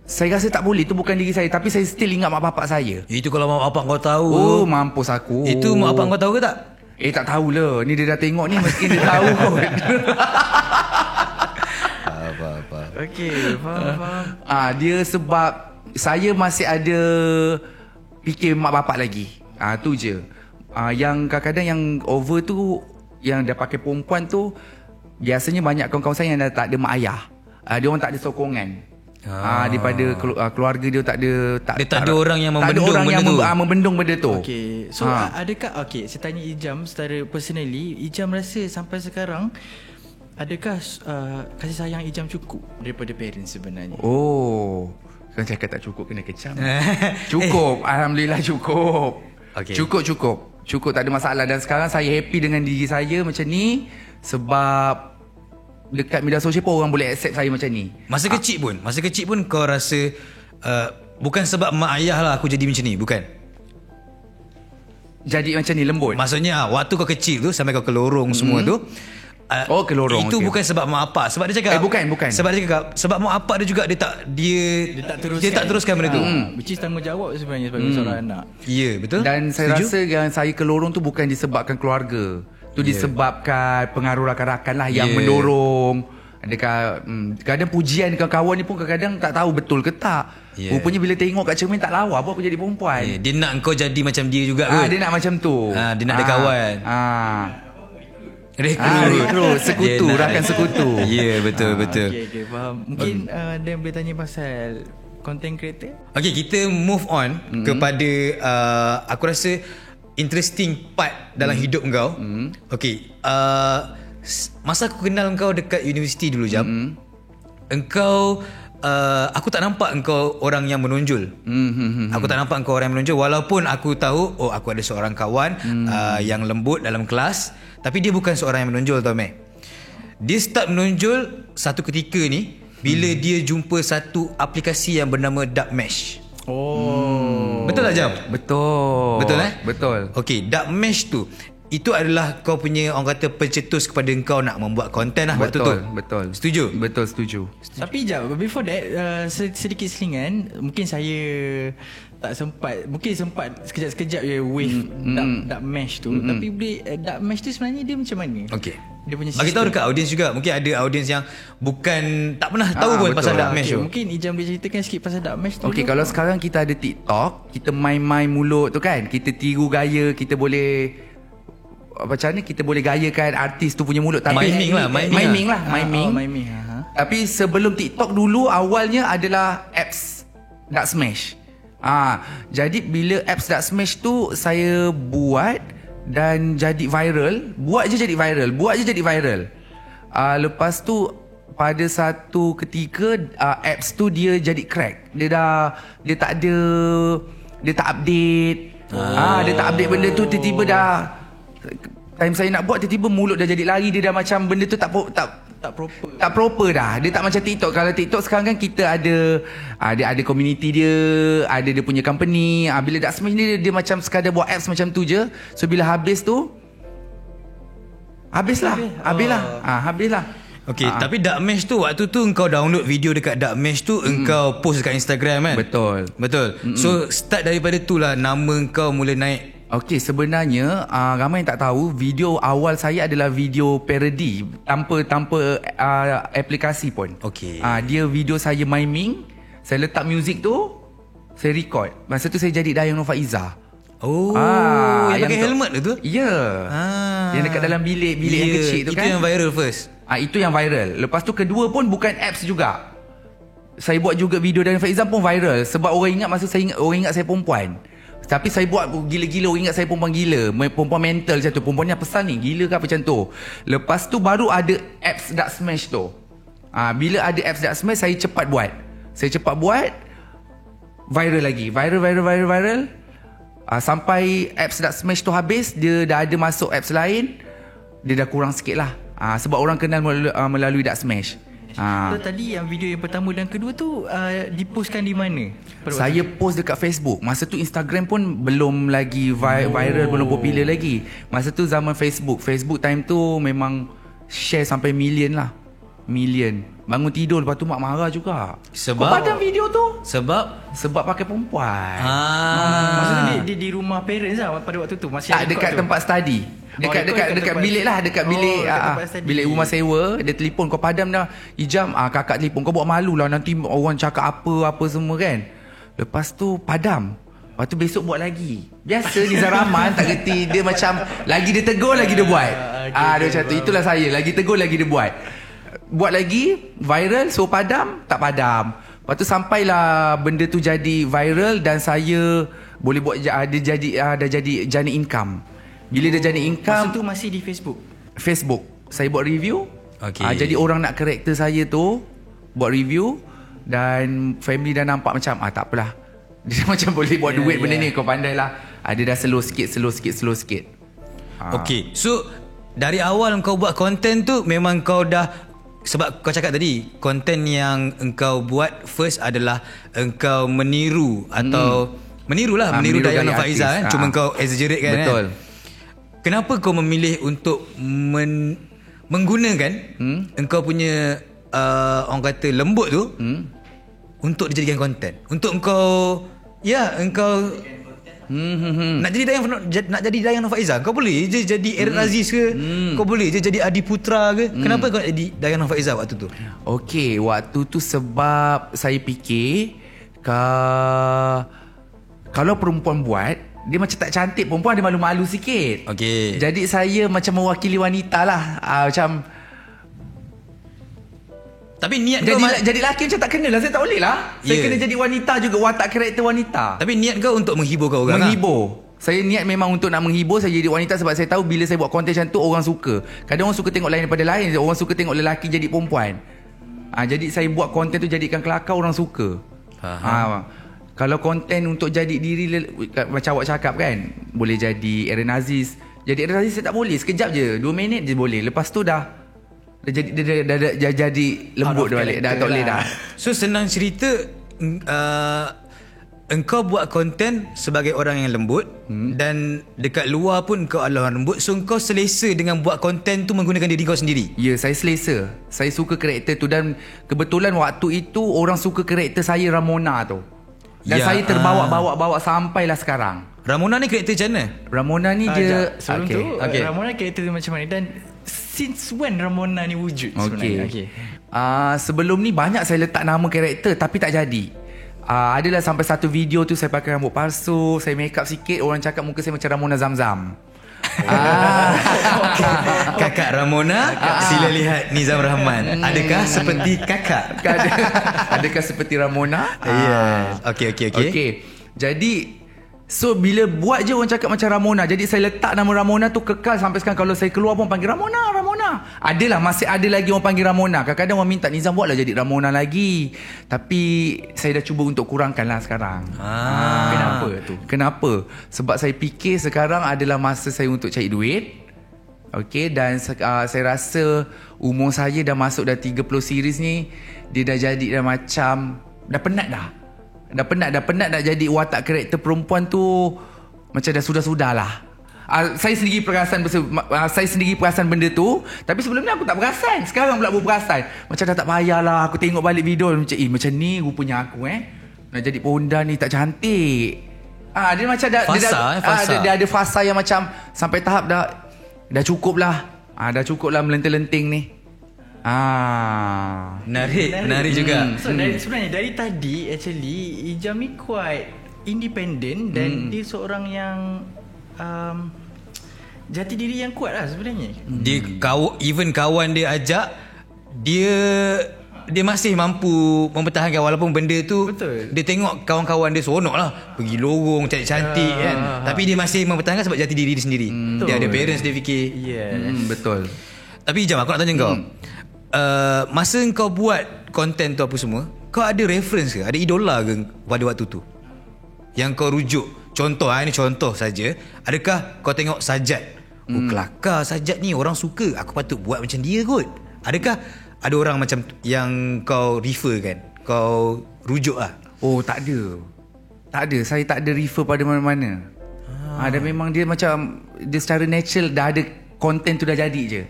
Saya rasa tak boleh, tu bukan diri saya. Tapi saya still ingat mak bapak saya. Itu kalau mak bapak kau tahu. Mampus aku. Itu mak bapak kau tahu ke tak? Tak tahulah. Ni dia dah tengok ni, mesti dia tahu kot. Faham. Dia sebab saya masih ada fikir mak bapak lagi. Tu je. Yang kadang-kadang yang over tu, yang dah pakai perempuan tu, biasanya banyak kawan-kawan saya yang dah tak ada mak ayah. Dia orang tak ada sokongan. Daripada keluarga dia tak ada orang yang membendung orang benda yang tu. Membendung benda tu. Okay. So adakah saya tanya Ijam secara personally, Ijam rasa sampai sekarang adakah kasih sayang Ijam cukup daripada parents sebenarnya? Kan cakap tak cukup kena kecam. Cukup. Alhamdulillah cukup. Okay. Cukup, tak ada masalah. Dan sekarang saya happy dengan diri saya macam ni. Sebab dekat media sosial pun orang boleh accept saya macam ni. Masa kecil pun kau rasa bukan sebab mak ayah lah aku jadi macam ni, bukan? Jadi macam ni lembut. Maksudnya waktu kau kecil tu sampai kau ke lorong semua tu, ke lorong. Itu bukan sebab mak apa. Sebab dia cakap bukan. Sebab dia cakap sebab mak apa dia juga dia tak teruskan benda tu. Which is tanggungjawab sebenarnya sebagai seorang anak. Ya, betul. Dan saya rasa yang saya ke lorong tu bukan disebabkan keluarga. Tu disebabkan pengaruh rakan-rakan lah yang mendorong. Kadang pujian kawan-kawan ni pun kadang-kadang tak tahu betul ke tak. Rupanya bila tengok kat cermin tak lawa apa aku jadi perempuan. Dia nak kau jadi macam dia juga kot. Dia nak macam tu. Dia nak ada kawan. Rekrut sekutu, rakan sekutu. Ya, betul. Okay, faham. Mungkin Dan boleh tanya pasal content creator. Okay, kita move on kepada aku rasa interesting part dalam hidup kau. Okay, masa aku kenal kau dekat universiti dulu Jam, engkau aku tak nampak engkau orang yang menonjol. Aku tak nampak engkau orang yang menonjol, walaupun aku tahu aku ada seorang kawan yang lembut dalam kelas, tapi dia bukan seorang yang menonjol tau meh. Dia start menonjol satu ketika ni bila dia jumpa satu aplikasi yang bernama Dark Mesh. Betul tak Jam? Betul. Betul. Okay, Dark Mesh tu itu adalah kau punya orang kata pencetus kepada kau nak membuat konten lah waktu tu. Betul. Setuju? Betul, setuju. Tapi jap, before that sedikit selingan, mungkin saya tak sempat, mungkin sempat sekejap-sekejap je wave dark mesh tu. Tapi dark mesh tu sebenarnya dia macam mana? Okay, dia punya bagi tahu dekat audiens juga. Mungkin ada audiens yang bukan tak pernah tahu pun pasal dark mesh tu. Mungkin Ijam boleh ceritakan sikit pasal dark mesh tu. Okay, kalau sekarang kita ada TikTok, kita main-main mulut tu kan, kita tiru gaya, kita boleh macam ni, kita boleh gayakan artis tu punya mulut. Tapi miming lah. Miming. Tapi sebelum TikTok dulu, awalnya adalah apps Dark Smash. Jadi bila apps Dark Smash tu saya buat dan jadi viral. Buat je jadi viral. Lepas tu pada satu ketika apps tu dia jadi crack. Dia tak update. Dia tak update benda tu, tiba-tiba dah time saya nak buat, tiba-tiba mulut dah jadi lari. Dia dah macam benda tu tak proper dah. Dia tak macam TikTok. Kalau TikTok sekarang kan kita ada ada community dia, ada dia punya company. Bila Dark Smash ni dia macam sekadar buat apps macam tu je. So bila habislah. Okay, tapi Dark Mesh tu waktu tu engkau download video dekat Dark Mesh tu, engkau post dekat Instagram kan? Betul. So start daripada tu lah nama engkau mula naik. Okey, sebenarnya ramai yang tak tahu, video awal saya adalah video parody tanpa aplikasi pun. Okey. Dia video saya miming, saya letak muzik tu, saya record. Masa tu saya jadi Dayang Nur Faiza. Yang pakai helmet tu? Ya. Yang dekat dalam bilik yang kecil tu kan. Itu yang viral first. Itu yang viral. Lepas tu kedua pun bukan apps juga. Saya buat juga video Dayang Faiza pun viral sebab orang ingat saya perempuan. Tapi saya buat gila-gila, orang ingat saya perempuan gila, perempuan mental macam tu. Perempuan ni apa pesan ni? Gila ke apa macam tu. Lepas tu baru ada apps Dark Smash tu. Bila ada apps Dark Smash, saya cepat buat. Viral lagi. Viral. Sampai apps Dark Smash tu habis, dia dah ada masuk apps lain, dia dah kurang sikit lah. Sebab orang kenal melalui Dark Smash. Tadi yang video yang pertama dan kedua tu dipostkan di mana? Saya post dekat Facebook. Masa tu Instagram pun belum lagi viral, belum popular lagi. Masa tu zaman Facebook time tu memang share sampai million. Bangun tidur lepas tu mak marah juga. Sebab kau padam video tu? Sebab pakai perempuan. Maksudnya dia di rumah parents lah pada waktu tu. Masih dekat tempat study. Dekat bilik lah, dekat bilik bilik rumah sewa. Dia telefon, kau padam dah Ijam. Kakak telefon, kau buat malu lah, nanti orang cakap apa semua kan. Lepas tu padam. Lepas tu besok buat lagi. Biasa Nizam Rahman tak reti. Dia macam lagi dia tegur lagi dia buat. Dia macam tu. Itulah saya, lagi tegur lagi dia buat. Buat lagi viral, so padam, tak padam. Lepas tu sampailah benda tu jadi viral dan saya boleh buat dah jadi jana income. Bila dah jadi income, masa tu masih di Facebook. Saya buat review. Jadi orang nak karakter saya tu buat review dan family dah nampak macam tak apalah. Dia macam boleh buat duit benda ni, kau pandai lah. Dia dah slow sikit. Okay, so dari awal kau buat konten tu memang kau dah, sebab kau cakap tadi konten yang engkau buat first adalah engkau meniru atau meniru Dayana Faiza kan. Cuma kau exaggerate kan. Betul. Kenapa kau memilih untuk menggunakan engkau punya orang kata lembut tu untuk dijadikan konten, untuk engkau nak jadi Dayana Faiza, kau boleh je jadi Aaron Aziz ke, kau boleh je jadi Adi Putra ke. Kenapa kau nak jadi Dayana Faiza waktu tu? Okey, waktu tu sebab saya fikir kalau perempuan buat, dia macam tak cantik, perempuan dia malu-malu sikit. Okey. Jadi saya macam mewakili wanita lah. Macam tapi niat jadi lelaki macam tak kena lah. Saya tak boleh lah. Saya kena jadi wanita juga, watak karakter wanita. Tapi niat kau untuk menghiburkan orang? Menghibur. Saya niat memang untuk nak menghibur. Saya jadi wanita sebab saya tahu bila saya buat konten macam tu orang suka. Kadang orang suka tengok lain daripada lain. Orang suka tengok lelaki jadi perempuan. Jadi saya buat konten tu jadikan kelakar, orang suka. Kalau konten untuk jadi diri macam awak cakap kan, boleh jadi Aaron Aziz. Jadi Aaron Aziz saya tak boleh. Sekejap je, 2 minit je boleh. Lepas tu dah jadi lembut dah balik. Dah tak boleh dah. So senang cerita, engkau buat konten sebagai orang yang lembut dan dekat luar pun kau adalah orang lembut. So engkau selesa dengan buat konten tu menggunakan diri kau sendiri? Ya, saya selesa. Saya suka karakter tu dan kebetulan waktu itu orang suka karakter saya Ramona tu. Dan saya terbawa sampailah sekarang. Ramona ni karakter macam mana? Ramona ni dia sebelum tu Ramona karakter dia macam mana dan since when Ramona ni wujud sebenarnya? Sebelum ni banyak saya letak nama karakter tapi tak jadi. Adalah sampai satu video tu saya pakai rambut palsu, saya make up sikit, orang cakap muka saya macam Ramona Zamzam. Kakak Ramona, sila lihat Nizam Rahman. Adakah seperti kakak? Adakah seperti Ramona? Yes. Okay. Jadi so bila buat je orang cakap macam Ramona. Jadi saya letak nama Ramona tu kekal sampai sekarang. Kalau saya keluar pun panggil Ramona. Masih ada lagi orang panggil Ramona. Kadang-kadang orang minta Nizam buatlah jadi Ramona lagi. Tapi saya dah cuba untuk kurangkan lah sekarang. Kenapa tu? Kenapa? Sebab saya fikir sekarang adalah masa saya untuk cari duit. Okay, dan saya rasa umur saya dah masuk dah 30 series ni. Dia dah jadi dah macam dah penat dah. Dah penat nak jadi watak karakter perempuan tu. Macam dah sudah-sudah lah. Saya sendiri perasan benda tu. Tapi sebelum ni aku tak perasan. Sekarang pula aku perasan. Macam dah tak payahlah. Aku tengok balik video macam macam ni rupanya aku nak jadi pondan ni tak cantik. Dia macam dia ada fasa yang macam sampai tahap dah cukup lah. Dah cukup lah melenting-lenting ni. Menarik juga. So sebenarnya dari tadi actually Ijam ni quite independent dan dia seorang yang jati diri yang kuat lah sebenarnya. Dia even kawan dia ajak, dia masih mampu mempertahankan walaupun benda tu. Betul. Dia tengok kawan-kawan dia seronok lah pergi lorong cantik-cantik kan. Tapi dia masih mempertahankan sebab jati diri dia sendiri. Dia ada parents dia fikir. Betul. Tapi Ijam, aku nak tanya kau, masa kau buat konten tu apa semua, kau ada reference ke? Ada idola ke pada waktu tu yang kau rujuk? Contoh, ini contoh saja. Adakah kau tengok Sajat? Kelakar Sajat ni, orang suka, aku patut buat macam dia kot. Adakah ada orang macam yang kau refer kan, kau rujuk lah? Oh, tak ada. Saya tak ada refer pada mana-mana. Dan memang dia macam, dia secara natural dah ada konten tu dah jadi je.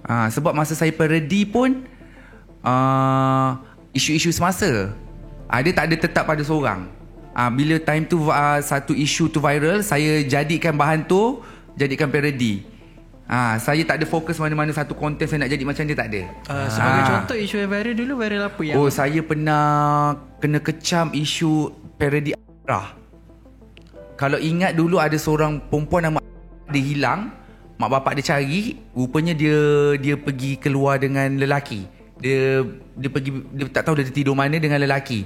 Sebab masa saya parody pun isu-isu semasa, dia tak ada tetap pada seorang. Bila time tu satu isu tu viral, saya jadikan bahan tu jadikan parody. Saya tak ada fokus mana-mana satu konten saya nak jadi macam dia, tak ada. Sebagai contoh isu yang viral dulu, viral apa yang saya pernah kena kecam isu parody Arah. Kalau ingat dulu ada seorang perempuan nama dia hilang, mak bapak dia cari, rupanya dia pergi keluar dengan lelaki. Dia tak tahu dia tidur mana dengan lelaki.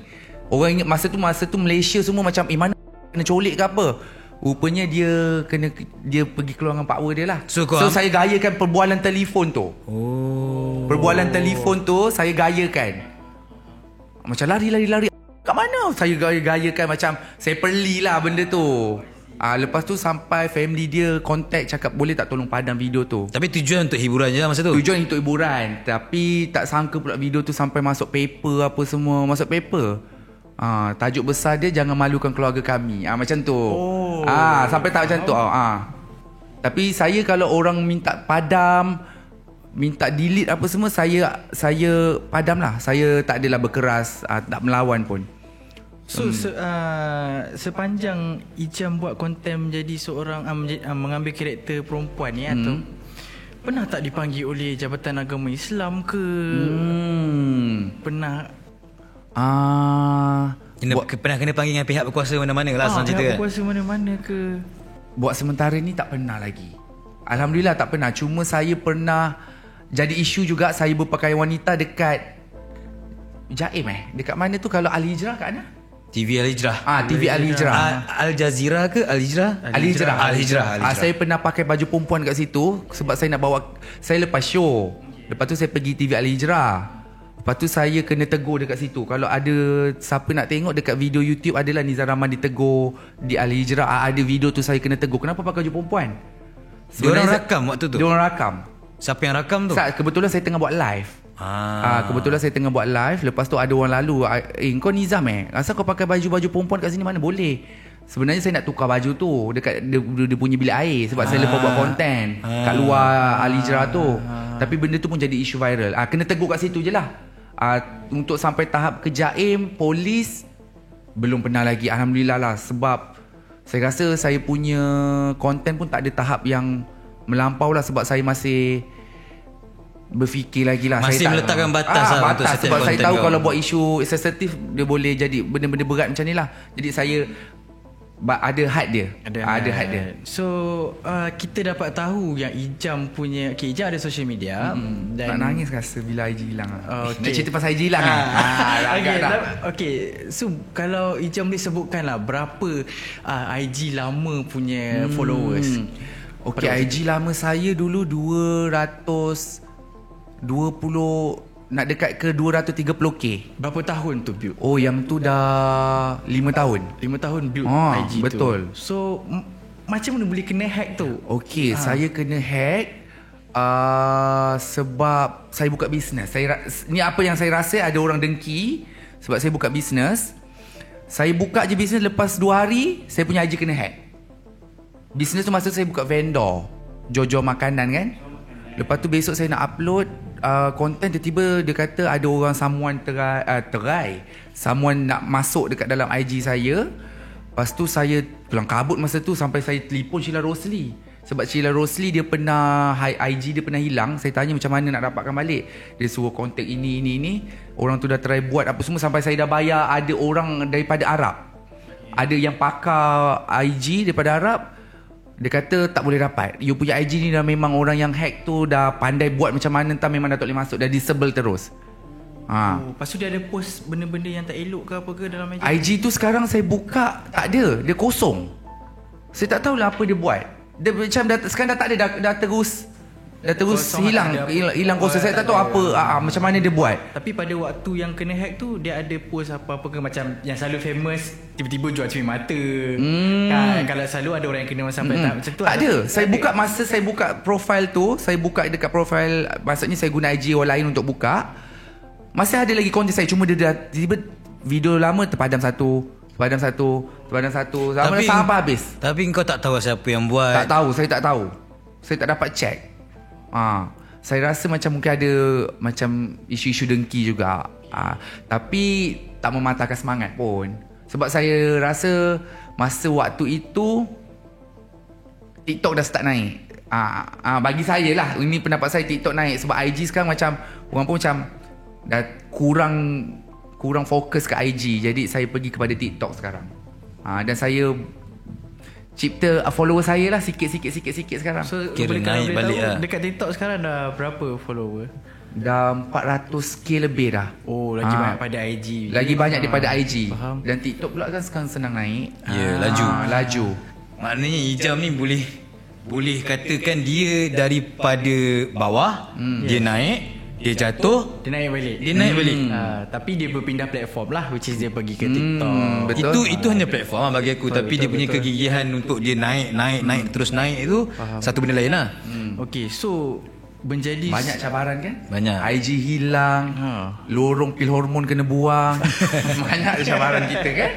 Orang ingat masa tu Malaysia semua macam mana kena colik ke apa. Rupanya dia pergi keluar dengan pakwa dia lah. So saya gayakan perbualan telefon tu. Perbualan telefon tu saya gayakan. Macam lari. Kat mana? Saya gayakan macam saya perlilah benda tu. Lepas tu sampai family dia contact cakap boleh tak tolong padam video tu. Tapi tujuan untuk hiburan je lah masa tu. Tujuan untuk hiburan. Tapi tak sangka pula video tu sampai masuk paper apa semua. Masuk paper. Tajuk besar dia jangan malukan keluarga kami. Macam tu. Sampai tak macam tu. Tapi saya kalau orang minta padam, minta delete apa semua, saya padam lah. Saya tak adalah berkeras, tak melawan pun. So sepanjang Ijam buat konten menjadi seorang mengambil karakter perempuan ni atau pernah tak dipanggil oleh Jabatan Agama Islam ke? Pernah pernah kena panggil dengan pihak berkuasa mana-mana lah senang cerita. Pihak berkuasa mana-mana ke? Buat sementara ni tak pernah lagi. Alhamdulillah tak pernah. Cuma saya pernah jadi isu juga, saya berpakaian wanita dekat Jaim dekat mana tu kalau Al-Hijrah kat mana? TV Al-Hijrah. TV Al-Hijrah. Al Jazeera ke Al-Hijrah? Al-Hijrah. Saya pernah pakai baju perempuan kat situ sebab saya nak bawa, saya lepas show. Lepas tu saya pergi TV Al-Hijrah. Lepas tu saya kena tegur dekat situ. Kalau ada siapa nak tengok dekat video YouTube, adalah Nizam Rahman ditegur di Al-Hijrah. Ada video tu saya kena tegur. Kenapa pakai baju perempuan? Diorang rakam waktu tu? Diorang rakam. Siapa yang rakam tu? Kebetulan saya tengah buat live. Kebetulan saya tengah buat live. Lepas tu ada orang lalu, kau Nizam asal kau pakai baju-baju perempuan kat sini? Mana boleh. Sebenarnya saya nak tukar baju tu dekat dia punya bilik air. Sebab saya lepas buat konten kat luar Al-Hijrah tu. Tapi benda tu pun jadi isu viral. Kena tegur kat situ je lah. Untuk sampai tahap ke Jaim, polis belum pernah lagi. Alhamdulillah lah. Sebab saya rasa saya punya konten pun tak ada tahap yang melampau lah. Sebab saya masih berfikir lagi lah. Masih saya meletakkan batas lah untuk setiap sebab saya tahu kau. kalau buat isu sensitif dia boleh jadi benda-benda berat macam ni lah. Jadi saya ada had dia. Ada had dia. So kita dapat tahu yang Ijam punya, Ijam ada social media dan nak nangis rasa bila IG hilang. Okay. Nak cerita pasal IG hilang Okay. So kalau Ijam boleh sebutkan lah berapa IG lama punya followers. Okay, IG lama saya dulu 220, nak dekat ke 230k. Berapa tahun tu build? Yang tu dah 5 tahun. 5 tahun build IG betul. tu. So macam mana boleh kena hack tu? Okay, saya kena hack sebab saya buka bisnes. Ni apa yang saya rasa ada orang dengki sebab saya buka bisnes. Saya buka je bisnes, lepas 2 hari saya punya IG kena hack. Bisnes tu masa saya buka vendor Jojo makanan kan. Lepas tu besok saya nak upload konten, tiba-tiba dia kata ada orang someone nak masuk dekat dalam IG saya. Lepas tu saya kelang kabut masa tu sampai saya telefon Sheila Rosli. Sebab Sheila Rosli dia pernah IG dia pernah hilang. Saya tanya macam mana nak dapatkan balik. Dia suruh kontak ini. Orang tu dah try buat apa semua sampai saya dah bayar. Ada orang daripada Arab, ada yang pakar IG daripada Arab. Dia kata tak boleh dapat. You punya IG ni dah memang orang yang hack tu dah pandai buat macam mana, entah memang dah tak boleh masuk, dah disable terus. Lepas tu dia ada post benda-benda yang tak elok ke apa ke dalam IG? IG tu sekarang saya buka tak ada, dia kosong. Saya tak tahulah apa dia buat. Dia macam sekarang dah tak ada, dah terus hilang kosong. Saya tak tahu apa macam mana dia buat. Tapi pada waktu yang kena hack tu, dia ada post apa-apa ke, macam yang selalu famous tiba-tiba jual cermin mata. Kalau selalu ada orang yang kena sampai tak macam tu. Ada. Saya buka masa saya buka profile tu, saya buka dekat profile, maksudnya saya guna IG orang lain untuk buka. Masih ada lagi konten saya, cuma dia dah tiba video lama terpadam satu sampai habis. Tapi kau tak tahu siapa yang buat? Tak tahu, saya tak tahu. Saya tak dapat check. Saya rasa macam mungkin ada macam isu-isu dengki juga. Tapi tak mematahkan semangat pun. Sebab saya rasa masa waktu itu TikTok dah start naik. Bagi saya lah, ini pendapat saya, TikTok naik sebab IG sekarang macam orang pun macam dah kurang fokus ke IG. Jadi saya pergi kepada TikTok sekarang. Dan saya cipta follower saya lah sikit sekarang. So Kira naik balik lah. Dekat TikTok sekarang dah berapa follower? Dah 400k lebih dah. Oh, lagi banyak pada IG. Lagi banyak daripada IG. Faham. Dan TikTok pula kan sekarang senang naik. Ya, laju. Laju. Maknanya Ijam ni boleh katakan dia daripada bawah, dia naik, dia jatuh, Dia naik balik. Tapi dia berpindah platform lah, which is dia pergi ke TikTok. Betul. Itu hanya platform lah bagi aku. Tapi dia punya kegigihan untuk dia naik terus naik tu satu benda lain lah. Okay, so menjadi Banyak cabaran kan? Banyak. IG hilang, lorong pil hormon kena buang. Banyak cabaran kita kan?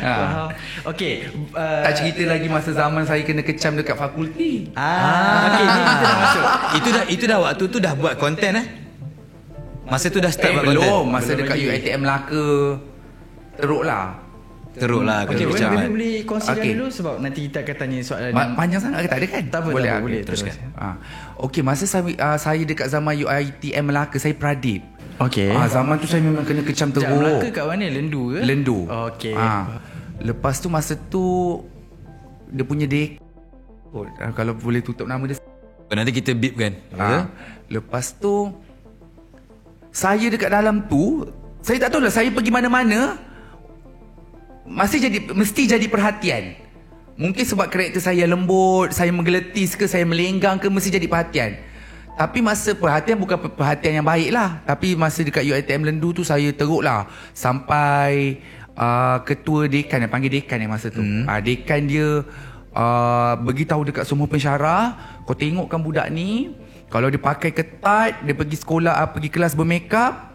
Faham. Okay, Tak cerita lagi masa zaman saya kena kecam dekat fakulti. okay, ni kita dah masuk. Itu dah waktu tu dah buat konten Masa tu dah start buat konten. Belum. Masa Belum dekat lagi. UiTM Melaka teruk lah. Teruk lah Okay, kena kecaman. boleh consider Okay. dulu sebab nanti kita akan tanya soalan Panjang sangat ke tak ada kan? Tak apa, boleh, tak apa, boleh, teruskan. teruskan. Okey, masa saya dekat zaman UiTM Melaka, saya Pradip. Okay. Zaman tu saya memang kena kecam teruk. Sekejap, Melaka kat mana? Lendu ke? Lendu. Okay. Lepas tu masa tu dia punya kalau boleh tutup nama dia. Nanti kita beep kan. Lepas tu saya dekat dalam tu, saya tak tahu lah, saya pergi mana-mana mesti jadi perhatian. Mungkin sebab karakter saya lembut, saya menggeletis ke, saya melenggang ke, mesti jadi perhatian. Tapi masa perhatian bukan perhatian yang baik lah. Tapi masa dekat UiTM Lendu tu saya teruk lah. Sampai ketua dekan, yang panggil dekan yang masa tu. Dekan dia beritahu dekat semua pensyarah, kau tengokkan budak ni, kalau dia pakai ketat, dia pergi sekolah, pergi kelas bermakeup,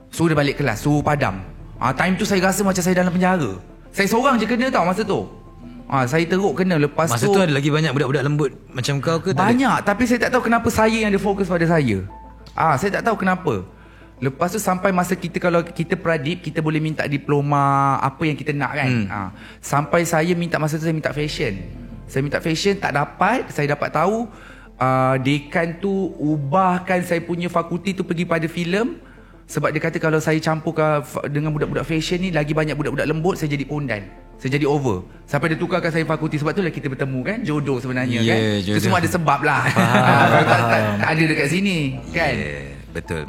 suruh dia balik kelas, suruh padam. Time tu saya rasa macam saya dalam penjara. Saya seorang je kena tau masa tu. Saya teruk kena. Lepas Masa tu tu ada lagi banyak budak-budak lembut macam kau ke? Tak ada? banyak, tapi saya tak tahu kenapa saya yang dia fokus pada saya. Saya tak tahu kenapa. Lepas tu sampai masa kalau kita Pradip, kita boleh minta diploma apa yang kita nak kan. Sampai saya masa tu saya minta fashion. Saya minta fashion, tak dapat. Saya dapat tahu dekan tu ubahkan saya punya fakulti tu pergi pada filem. Sebab dia kata kalau saya campur dengan budak-budak fashion ni, lagi banyak budak-budak lembut, saya jadi pondan. Saya jadi over. Sampai dia tukarkan saya fakulti. Sebab tu lah kita bertemu kan. Jodoh sebenarnya kan. Jodoh. Itu semua ada sebab lah. tak ada dekat sini kan. Betul.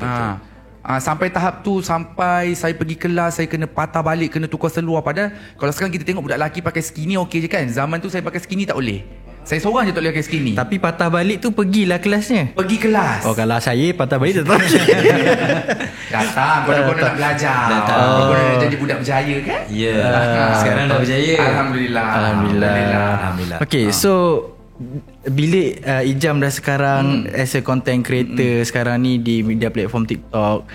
Sampai tahap tu, sampai saya pergi kelas, saya kena patah balik, kena tukar seluar. Padahal kalau sekarang kita tengok budak lelaki pakai skinny okey je kan. Zaman tu saya pakai skinny tak boleh. Saya seorang je tak boleh pakai skinny. Tapi patah balik tu pergilah kelasnya. Pergi kelas. Oh, kalau saya patah balik tetap Datang, korang-korang nak belajar. Datang. Korang nak jadi budak berjaya kan? Ya. Sekarang dah berjaya. Alhamdulillah. Okay, so bila Ijam dah sekarang as a content creator sekarang ni di media platform TikTok,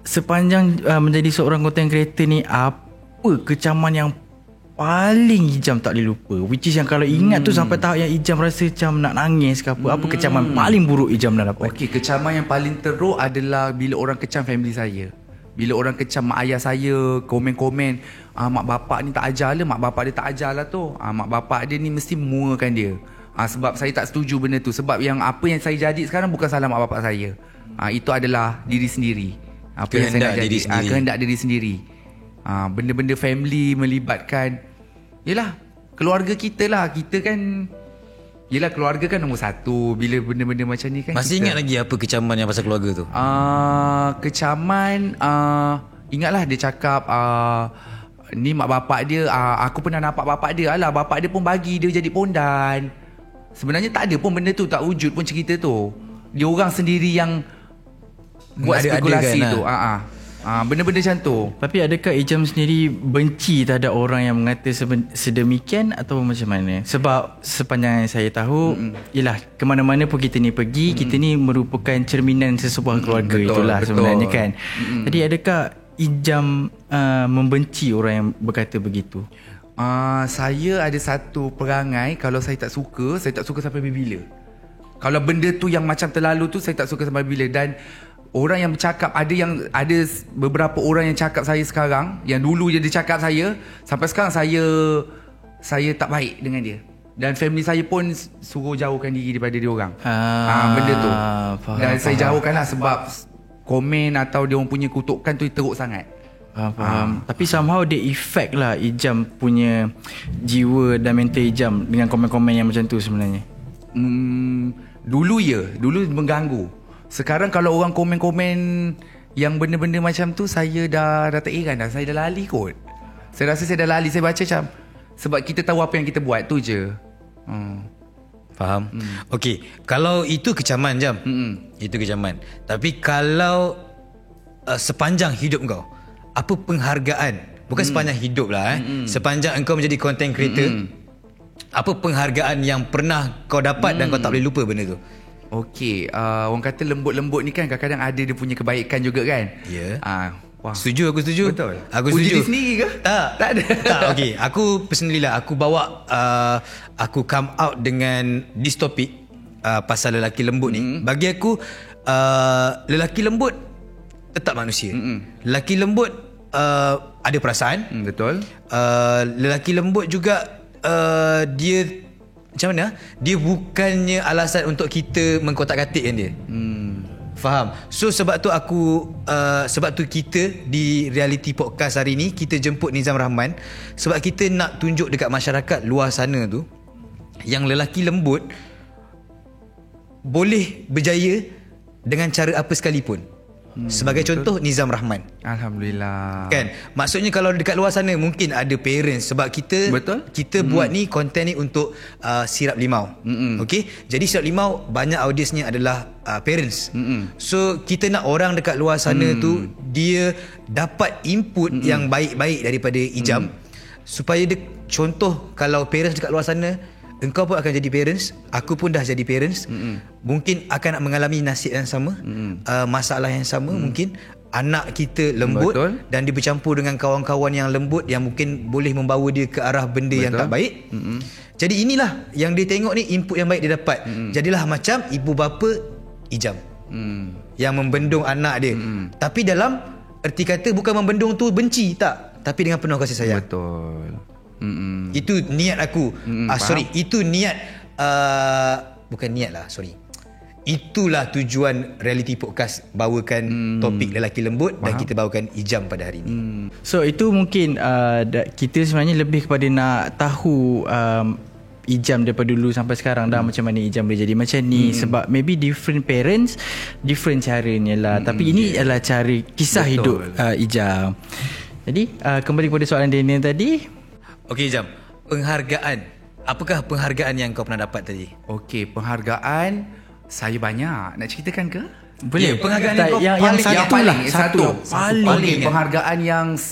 sepanjang menjadi seorang content creator ni, apa kecaman yang paling Ijam tak boleh lupa, which is yang kalau ingat tu sampai tahap yang Ijam rasa macam nak nangis ke apa kecaman paling buruk Ijam dah dapat? Okey, kecaman yang paling teruk adalah bila orang kecam family saya. Bila orang kecam mak ayah saya, komen-komen, mak bapak ni tak ajar lah, mak bapak dia tak ajar lah tu. Mak bapak dia ni mesti muakan dia. Sebab saya tak setuju benda tu. Sebab yang apa yang saya jadi sekarang bukan salah mak bapak saya. Itu adalah diri sendiri. Apa yang saya nak jadi, kehendak diri sendiri. Benda-benda family melibatkan, yelah, keluarga kita lah. Kita kan, yelah, keluarga kan nombor satu. Bila benda-benda macam ni kan, Masih ingat lagi apa kecaman yang pasal keluarga tu? Kecaman, ingatlah dia cakap ni mak bapak dia, aku pernah nampak bapak dia. Alah, bapak dia pun bagi dia jadi pondan. Sebenarnya tak ada pun benda tu, tak wujud pun cerita tu. Dia orang sendiri yang buat spekulasi kan, tu. Benda-benda macam tu. Tapi adakah Ijam sendiri benci terhadap orang yang mengata sedemikian atau macam mana? Sebab sepanjang yang saya tahu, yelah, kemana-mana pun kita ni pergi, kita ni merupakan cerminan sesebuah keluarga. Itulah sebenarnya kan. Jadi adakah Ijam membenci orang yang berkata begitu? Saya ada satu perangai, kalau saya tak suka sampai bila. Kalau benda tu yang macam terlalu tu, saya tak suka sampai bila. Dan orang yang bercakap, ada beberapa orang yang cakap saya sekarang, yang dulu je dia cakap saya, sampai sekarang saya tak baik dengan dia. Dan family saya pun suruh jauhkan diri daripada dia orang. Benda tu. Dan saya jauhkan lah sebab komen atau dia orang punya kutukan tu teruk sangat. Faham. Tapi somehow dia effect lah Ijam punya jiwa dan mental Ijam dengan komen-komen yang macam tu sebenarnya. Dulu mengganggu. Sekarang kalau orang komen-komen yang benda-benda macam tu, saya dah tak heran dah. Saya dah lali kot. Saya rasa saya dah lali. Saya baca macam, sebab kita tahu apa yang kita buat tu je. Faham. Okey, kalau itu kecaman Jam. Itu kecaman. Tapi kalau sepanjang hidup kau, apa penghargaan, bukan sepanjang hidup lah sepanjang engkau menjadi content creator, apa penghargaan yang pernah kau dapat dan kau tak boleh lupa benda tu? Okey, orang kata lembut-lembut ni kan kadang-kadang ada dia punya kebaikan juga kan. Ya. Wah. Setuju, aku setuju. Betul. Aku Puji setuju. diri sendiri ke? Tak ada. Tak, okey. Aku personally lah, aku bawa aku come out dengan this topic pasal lelaki lembut ni. Bagi aku lelaki lembut tetap manusia. Lelaki lembut ada perasaan. Betul. Lelaki lembut juga dia macam mana? Dia bukannya alasan untuk kita mengkotak-katikkan dia. Faham? So sebab tu sebab tu kita di reality podcast hari ni kita jemput Nizam Rahman sebab kita nak tunjuk dekat masyarakat luar sana tu yang lelaki lembut boleh berjaya dengan cara apa sekalipun. Sebagai contoh, Nizam Rahman. Alhamdulillah. Kan? Maksudnya kalau dekat luar sana mungkin ada parents sebab kita buat ni konten ni untuk sirap limau. Okey? Jadi sirap limau banyak audiensnya adalah parents. So kita nak orang dekat luar sana tu dia dapat input yang baik-baik daripada Ijam supaya dia, contoh kalau parents dekat luar sana, engkau pun akan jadi parents, aku pun dah jadi parents, mungkin akan nak mengalami nasib yang sama, masalah yang sama, mungkin anak kita lembut. Betul. Dan dia bercampur dengan kawan-kawan yang lembut yang mungkin boleh membawa dia ke arah benda yang tak baik. Jadi inilah yang dia tengok ni, input yang baik dia dapat. Jadilah macam ibu bapa Ijam yang membendung anak dia. Tapi dalam erti kata bukan membendung tu benci, tak, tapi dengan penuh kasih sayang. Betul. Itu niat aku. Itu niat bukan niat lah, itulah tujuan reality podcast bawakan topik lelaki lembut. Dan kita bawakan Ijam pada hari ini. So itu mungkin kita sebenarnya lebih kepada nak tahu Ijam daripada dulu sampai sekarang dah macam mana Ijam boleh jadi macam ni. Sebab maybe different parents, different caranya lah. Tapi ini adalah cara kisah hidup Ijam. Jadi kembali kepada soalan Daniel tadi. Okey Ijam, penghargaan. Apakah penghargaan yang kau pernah dapat tadi? Okey, penghargaan saya banyak. Nak ceritakan ke? Boleh. Penghargaan satu. Paling penghargaan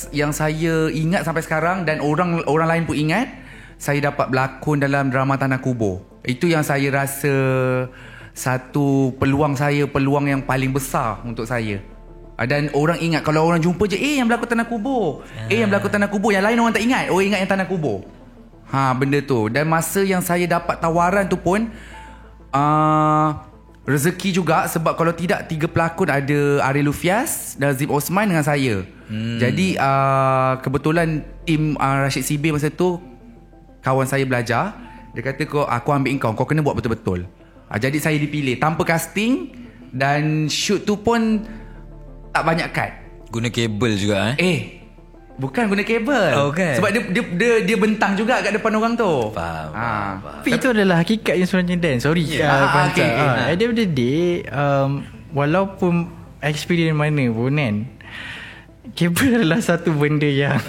yang saya ingat sampai sekarang dan orang lain pun ingat, saya dapat berlakon dalam drama Tanah Kubur. Itu yang saya rasa satu peluang yang paling besar untuk saya. Dan orang ingat, kalau orang jumpa je, yang berlakon Tanah Kubur, yang berlakon Tanah Kubur. Yang lain orang tak ingat, orang ingat yang Tanah Kubur. Benda tu. Dan masa yang saya dapat tawaran tu pun rezeki juga. Sebab kalau tidak, 3 pelakon, ada Ariel Lufias dan Zib Osman dengan saya. Jadi kebetulan tim Rashid Sibi masa tu, kawan saya belajar, dia kata, aku ambil kau kena buat betul-betul. Jadi saya dipilih tanpa casting. Dan shoot tu pun tak banyak cut. Guna kabel juga Bukan guna kabel. Okay. Sebab dia bentang juga kat depan orang tu. Faham. Tapi itu adalah hakikat yang sebenarnya, Dan. Sorry. At the end of the day, walaupun experience mana pun kan, kabel adalah satu benda yang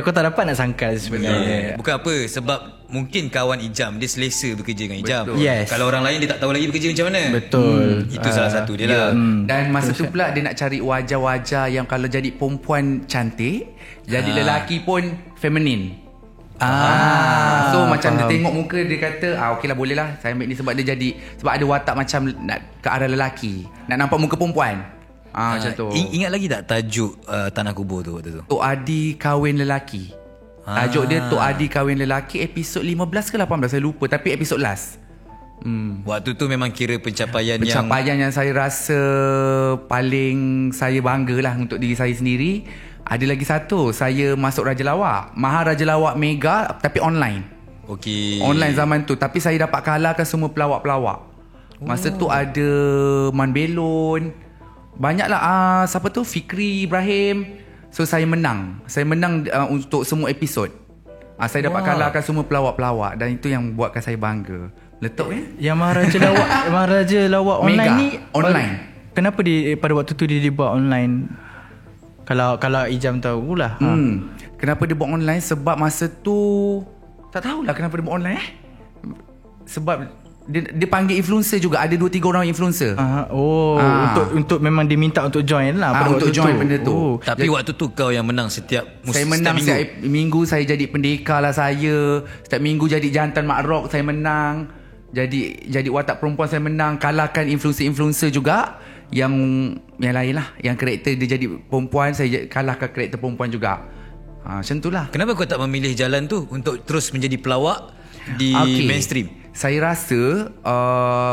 kau tak dapat nak sangkal sebenarnya. Bukan apa, sebab mungkin kawan Ijam dia selesa bekerja dengan Ijam. Yes. Kalau orang lain dia tak tahu lagi bekerja macam mana. Betul. Itu salah satu dia lah. Dan masa tu pula dia nak cari wajah-wajah yang kalau jadi perempuan cantik, jadi lelaki pun feminin. So macam dia tengok muka, dia kata okey lah, boleh lah saya ambil ni. Sebab sebab ada watak macam nak ke arah lelaki, nak nampak muka perempuan. Macam tu. Ingat lagi tak tajuk Tanah Kubur tu waktu tu? Tok Adi kahwin lelaki. Tajuk dia Tok Adi kahwin lelaki, episod 15 ke 18 saya lupa, tapi episod last. Waktu tu memang kira pencapaian yang saya rasa paling saya bangga lah untuk diri saya sendiri. Ada lagi satu, saya masuk Raja Lawak, Mahar Raja Lawak Mega, tapi online. Okey. Online zaman tu. Tapi saya dapat kalahkan semua pelawak-pelawak. Masa tu ada Man Belon. Banyaklah siapa tu, Fikri Ibrahim. So saya menang untuk semua episod. Saya dapat kalahkan semua pelawak-pelawak. Dan itu yang buatkan saya bangga. Letup Yang Maharaja Lawak online Mega, ni online. Kenapa pada waktu tu dia buat online? Kalau Ijam tahulah. Kenapa dia buat online? Sebab masa tu tak tahulah kenapa dia buat online. Sebab dia panggil influencer juga. Ada 2-3 orang influencer. Untuk memang dia minta untuk join lah pada untuk waktu join tu. benda tu. Tapi waktu tu kau yang menang setiap Saya menang setiap minggu. Saya jadi pendekar lah saya. Setiap minggu jadi jantan Mak Rock, saya menang. Jadi watak perempuan, saya menang. Kalahkan influencer-influencer juga. Yang lain lah. Yang karakter dia jadi perempuan, saya kalahkan karakter perempuan juga. Macam tu lah. Kenapa kau tak memilih jalan tu untuk terus menjadi pelawak di mainstream? Saya rasa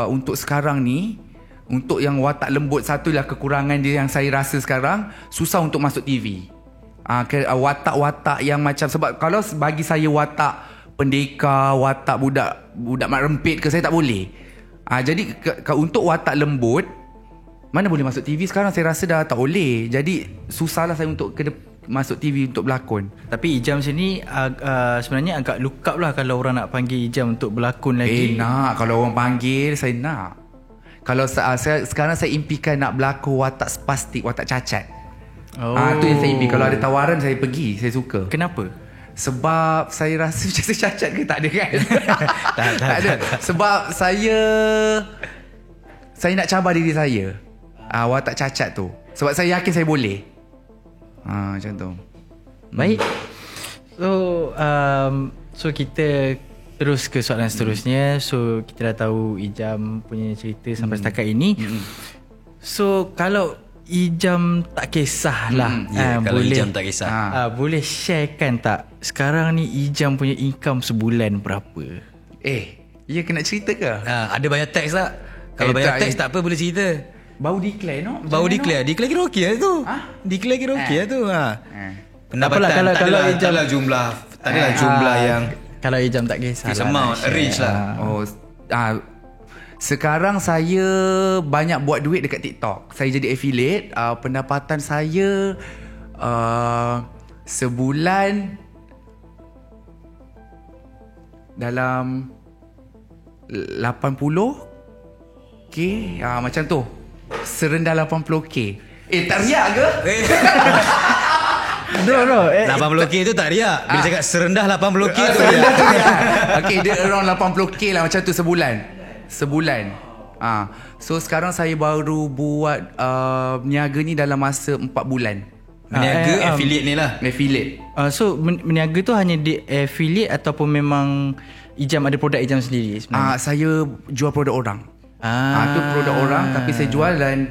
untuk sekarang ni, untuk yang watak lembut, satulah kekurangan dia yang saya rasa sekarang, susah untuk masuk TV. Watak-watak yang macam, sebab kalau bagi saya watak pendekar, watak budak mak rempit ke, saya tak boleh. Jadi untuk watak lembut, mana boleh masuk TV sekarang, saya rasa dah tak boleh. Jadi susahlah saya untuk masuk TV untuk berlakon. Tapi Ijam sini sebenarnya agak look up lah kalau orang nak panggil Ijam untuk berlakon lagi. Nak. Kalau orang panggil, saya nak. Kalau sekarang saya impikan nak berlakon watak spastik, watak cacat. Tu yang saya impi. Kalau ada tawaran, saya pergi. Saya suka. Kenapa? Sebab saya rasa macam saya cacat ke, tak ada kan? tak ada. Sebab saya nak cabar diri saya. Watak cacat tu. Sebab saya yakin saya boleh. Macam tu. Baik. So kita terus ke soalan seterusnya. So kita dah tahu Ijam punya cerita sampai setakat ini. So kalau Ijam tak kisahlah, kalau boleh, Ijam tak kisah, boleh sharekan tak sekarang ni Ijam punya income sebulan berapa? Ya kena cerita ke? ada banyak teks tak? Kalau banyak teks tak apa, boleh cerita. Baru declare no? Baru declare kira okey lah tu. Declare kira okey lah tu. Pendapatan kalau Ijam lah jumlah, tak adalah jumlah yang, kalau Ijam tak kisah fixed amount, arrange lah. Sekarang saya banyak buat duit dekat TikTok. Saya jadi affiliate. Pendapatan saya sebulan dalam 80k, macam tu. Serendah 80k. Tak riak ke? No 80k tu tak riak. Bila cakap serendah 80k tu serendah riak. tu riak. Okay, dia around 80k lah, macam tu sebulan. So sekarang saya baru buat meniaga ni dalam masa 4 bulan. Meniaga affiliate ni lah. Affiliate. So meniaga tu hanya di affiliate ataupun memang Ijam ada produk Ijam sendiri sebenarnya? Saya jual produk orang. Tu produk orang, tapi saya jual. Dan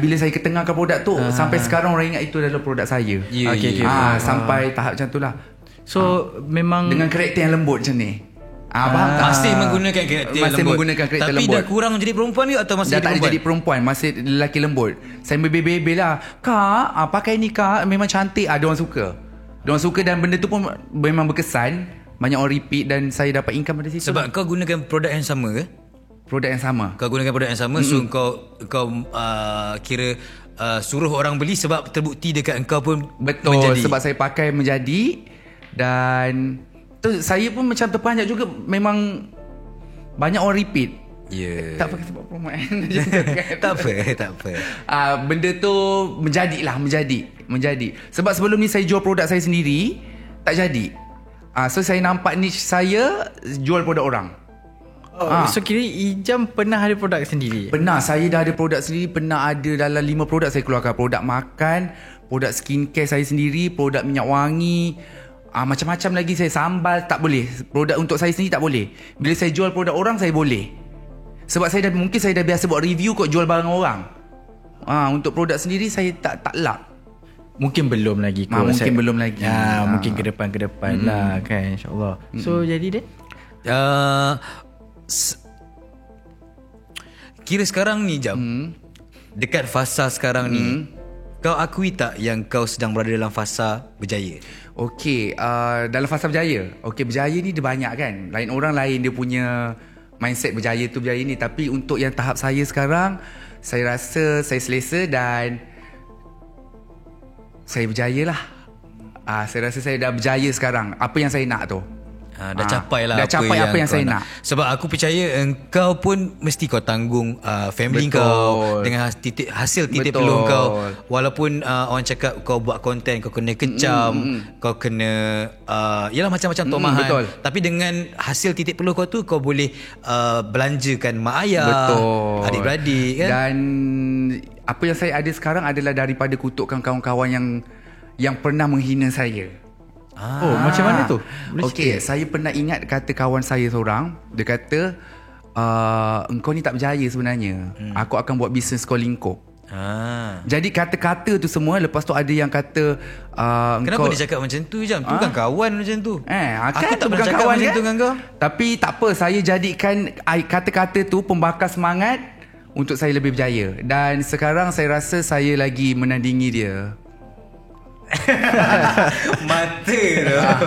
bila saya ketengahkan produk tu, sampai sekarang orang ingat itu adalah produk saya. Okay. Sampai tahap macam tu lah. So memang dengan karakter yang lembut macam ni. Faham tak? Masih menggunakan karakter lembut. Tapi dah kurang jadi perempuan ke atau masih dah tak jadi perempuan? Masih lelaki lembut. Saya berbebel lah, Kak, pakai ni Kak, memang cantik. Diorang suka. Dan benda tu pun memang berkesan. Banyak orang repeat dan saya dapat income dari situ. Sebab kau gunakan produk yang sama ke? Produk yang sama. Kau gunakan produk yang sama. So kau kira suruh orang beli sebab terbukti dekat engkau pun betul, menjadi. Sebab saya pakai menjadi. Dan tu, saya pun macam terpanjat juga. Memang banyak orang repeat. Tak pakai sebab promote. Tak apa. Benda tu menjadi. Sebab sebelum ni saya jual produk saya sendiri, tak jadi. So saya nampak niche saya jual produk orang. So kira Ijam pernah ada produk sendiri? Pernah. Saya dah ada produk sendiri. Pernah ada dalam 5 produk saya keluarkan. Produk makan, produk skincare saya sendiri, produk minyak wangi, macam-macam lagi. Saya sambal tak boleh. Produk untuk saya sendiri tak boleh. Bila saya jual produk orang, saya boleh. Sebab mungkin saya dah biasa buat review kot, jual barang orang. Untuk produk sendiri saya tak luck. Mungkin belum lagi. Mungkin ke depan lah kan, insyaAllah. So jadi dia kira sekarang ni Jam, dekat fasa sekarang ni, kau akui tak yang kau sedang berada dalam fasa berjaya? Okey, dalam fasa berjaya. Okey, berjaya ni dia banyak kan. Lain orang lain dia punya mindset berjaya tu berjaya ni. Tapi untuk yang tahap saya sekarang, saya rasa saya selesa dan saya berjaya lah. Saya rasa saya dah berjaya sekarang. Apa yang saya nak tu. Dah capai lah dah capai apa yang saya nak. Sebab aku percaya engkau pun mesti kau tanggung family Betul. kau dengan hasil titik Betul. peluh kau. Walaupun orang cakap kau buat konten, kau kena kecam, kau kena yalah macam-macam tomahan. Betul. Tapi dengan hasil titik peluh kau tu, kau boleh belanjakan mak ayah, Betul. adik-beradik kan. Dan apa yang saya ada sekarang adalah daripada kutukan kawan-kawan yang pernah menghina saya. Oh, macam mana tu? Okey, saya pernah ingat kata kawan saya seorang. Dia kata, engkau ni tak berjaya sebenarnya. Aku akan buat bisnes kau lingkup. Jadi kata-kata tu semua. Lepas tu ada yang kata Kenapa dia cakap macam tu Jam? Tu kan kawan macam tu. Aku tak pernah cakap macam tu dengan kau. Tapi tak apa, saya jadikan kata-kata tu pembakar semangat untuk saya lebih berjaya. Dan sekarang saya rasa saya lagi menandingi dia. Mata tu.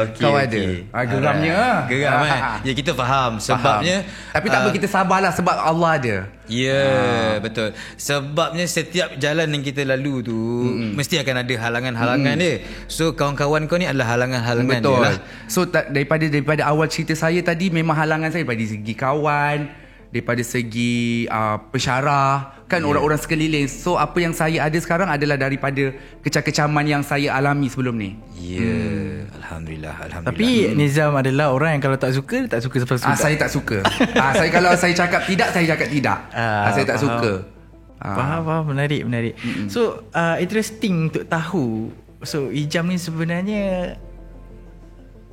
Okay, kau ada geramnya. Geram kan. Ya, kita faham sebabnya. Tapi tak apa, kita sabarlah sebab Allah ada. Ya, betul. Sebabnya setiap jalan yang kita lalu tu mesti akan ada halangan-halangan dia. So kawan-kawan kau ni adalah halangan-halangan dia Betul lah. So daripada awal cerita saya tadi, memang halangan saya daripada segi kawan, daripada segi pensyarah kan, orang-orang sekeliling. So apa yang saya ada sekarang adalah daripada kecam-kecaman yang saya alami sebelum ni. Ya, Alhamdulillah. Tapi Nizam adalah orang yang kalau tak suka sebab Saya tak suka. Kalau saya cakap tidak, saya cakap tidak. Saya tak faham. suka. Faham. Menarik. So interesting untuk tahu. So Ijam ni sebenarnya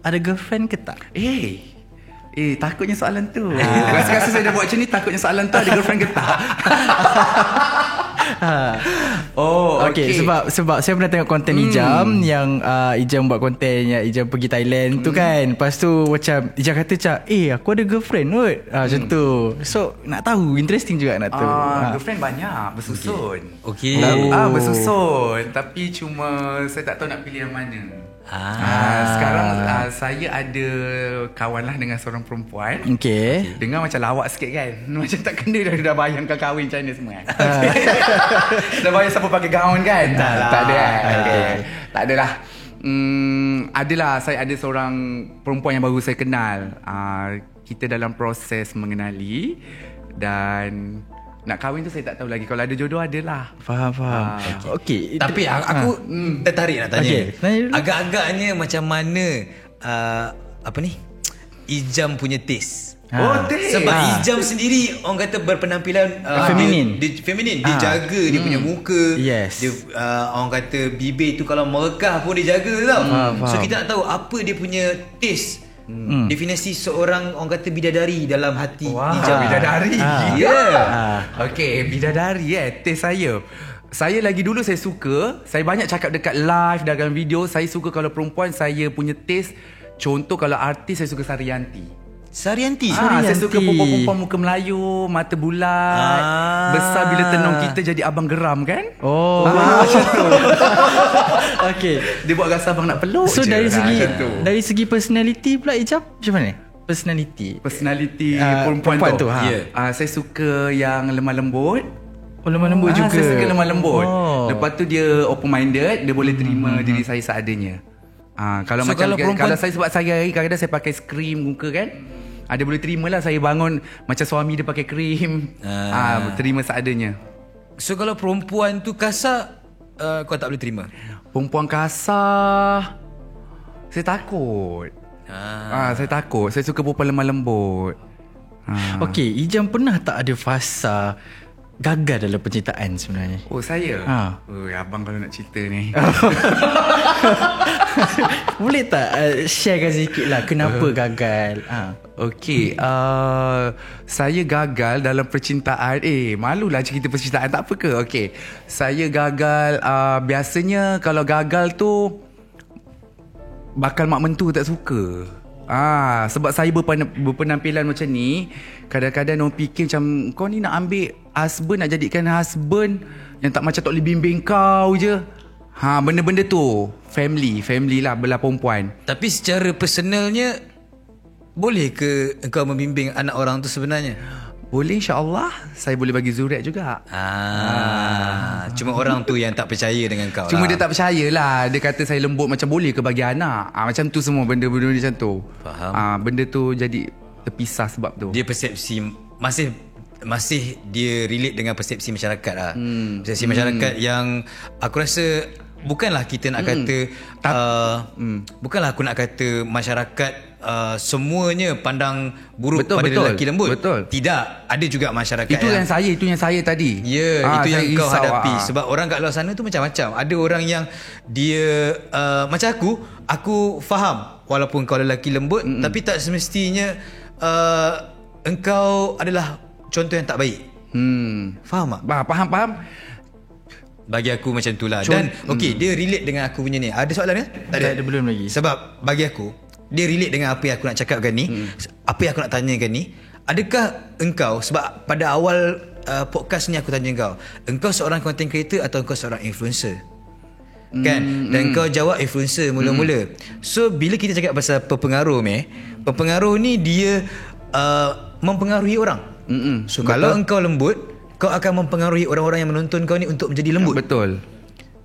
ada girlfriend ke tak? Takutnya soalan tu. Rasa-rasa saya dah buat macam ni, takutnya soalan tu ada girlfriend ke tak. Okay. Sebab saya pernah tengok konten Ijam yang Ijam buat konten yang Ijam pergi Thailand tu kan. Lepas tu macam Ijam kata aku ada girlfriend kot. Macam tu. So nak tahu, interesting juga nak tahu. Girlfriend banyak, bersusun. Okey. Bersusun. Tapi cuma saya tak tahu nak pilih yang mana. Sekarang saya ada kawan lah dengan seorang perempuan. Okay. Dengar macam lawak sikit kan. Macam tak kena dah bayangkan kahwin macam mana semua kan. Dah bayang siapa pakai gaun kan. Tak ada kan. Tak adalah. Adalah, saya ada seorang perempuan yang baru saya kenal. Kita dalam proses mengenali. Dan nak kahwin tu saya tak tahu lagi. Kalau ada jodoh adalah. Faham. Okay. Tapi aku tertarik nak tanya. Agak-agaknya macam mana Ijam punya taste. Taste. Sebab Ijam sendiri orang kata berpenampilan feminin. Dia jaga dia punya muka. Yes. Dia orang kata bibir tu kalau merekah pun dia jaga tau. So kita nak tahu apa dia punya taste. Definisi seorang orang kata bidadari dalam hati Ijam. Bidadari. Okay, bidadari taste saya. Saya lagi dulu saya suka, saya banyak cakap dekat live dalam video, saya suka kalau perempuan saya punya taste. Contoh kalau artis saya suka Sarianti. Sarianti. Saya suka perempuan muka Melayu, mata bulat, besar bila tenung kita jadi abang geram kan? Macam tu. Okay. Dia buat rasa abang nak peluk. So je. dari segi personality pula Ijam macam mana? Personality perempuan tu. Saya suka yang lemah lembut. Lemah lembut juga. Saya suka lemah lembut. Lepas tu dia open minded, dia boleh terima diri saya seadanya. Kalau saya sebab saya kadang-kadang saya pakai krim muka kan. Dia boleh terima lah saya bangun macam suami dia pakai krim. Terima seadanya. So kalau perempuan tu kasar, kau tak boleh terima? Perempuan kasar, saya takut. Saya takut. Saya suka perempuan lemah lembut. Okay, Ijam pernah tak ada fasa gagal dalam percintaan sebenarnya? Saya? Abang kalau nak cerita ni. Boleh tak sharekan sikit lah kenapa gagal? Okey, saya gagal dalam percintaan. Malulah cerita percintaan, tak apa ke? Okey, saya gagal. Biasanya kalau gagal tu bakal mak mentua tak suka. Sebab saya berpenampilan macam ni, kadang-kadang orang fikir macam kau ni nak ambil husband nak jadikan husband yang tak macam tak boleh bimbing kau je. Benda-benda tu family lah belah perempuan. Tapi secara personalnya, boleh ke engkau membimbing anak orang tu sebenarnya? Boleh, insyaAllah. Saya boleh bagi zuriat juga. Cuma orang tu yang tak percaya dengan kau. Cuma dia tak percaya lah. Dia kata saya lembut, macam boleh ke bagi anak. Macam tu semua benda-benda macam tu. Faham. Benda tu jadi terpisah sebab tu. Dia persepsi masih dia relate dengan persepsi masyarakat lah. Persepsi masyarakat yang aku rasa bukanlah kita nak kata bukanlah aku nak kata masyarakat semuanya pandang buruk pada lelaki lembut. Tidak, ada juga masyarakat itu yang saya tadi. Itu yang kau risau, hadapi. Sebab orang kat luar sana tu macam-macam. Ada orang yang dia macam aku faham walaupun kau lelaki lembut, tapi tak semestinya engkau adalah contoh yang tak baik. Faham tak? Faham. Bagi aku macam tu lah. Dan dia relate dengan aku punya ni. Ada soalan ke? Tak ada belum lagi. Sebab bagi aku, dia relate dengan apa yang aku nak cakapkan ni, apa yang aku nak tanyakan ni. Adakah engkau, sebab pada awal podcast ni aku tanya engkau seorang content creator atau engkau seorang influencer? Kan? Dan kau jawab influencer mula-mula. So bila kita cakap pasal pengaruh ni dia mempengaruhi orang. So kalau engkau lembut, kau akan mempengaruhi orang-orang yang menonton kau ni untuk menjadi lembut. Betul.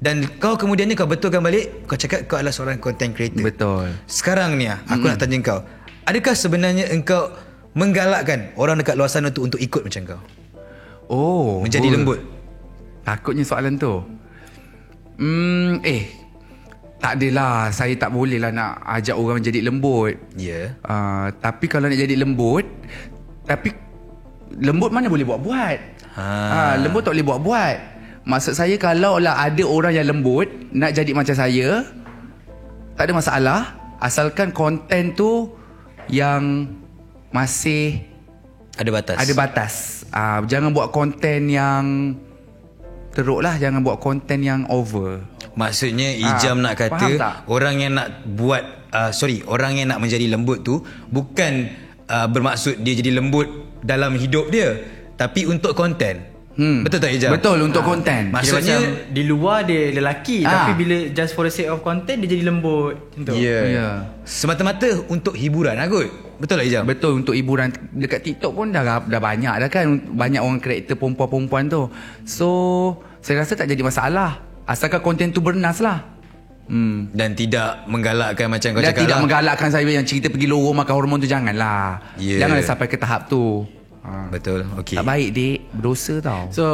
Dan kau kemudiannya kau betulkan balik, kau cakap kau adalah seorang content creator. Betul. Sekarang ni aku nak tanya kau, adakah sebenarnya engkau menggalakkan orang dekat luar sana tu untuk ikut macam kau? Menjadi lembut. Takutnya soalan tu. Tak adalah. Saya tak boleh lah nak ajak orang menjadi lembut. Ya. Tapi kalau nak jadi lembut, tapi lembut mana boleh buat-buat. Lembut tak boleh buat-buat. Maksud saya, kalau lah ada orang yang lembut nak jadi macam saya, tak ada masalah, asalkan konten tu yang masih ada batas. Jangan buat konten yang teruk lah. Jangan buat konten yang over. Maksudnya Ijam nak kata orang yang nak buat orang yang nak menjadi lembut tu bukan bermaksud dia jadi lembut dalam hidup dia, tapi untuk konten. Betul tak Ijam? Betul, untuk konten. Maksudnya di luar dia lelaki, tapi bila just for the sake of content dia jadi lembut. Semata-mata untuk hiburan kot. Betul tak Ijam? Betul, untuk hiburan. Dekat TikTok pun dah banyak dah kan, banyak orang karakter perempuan-perempuan tu. So saya rasa tak jadi masalah, asalkan konten tu bernas lah. Dan tidak menggalakkan macam kau dan cakap tidak lah. menggalakkan saya yang cerita pergi lorong makan hormon tu. Janganlah. Janganlah sampai ke tahap tu. Betul. Okay. Tak baik dik, berdosa tau. So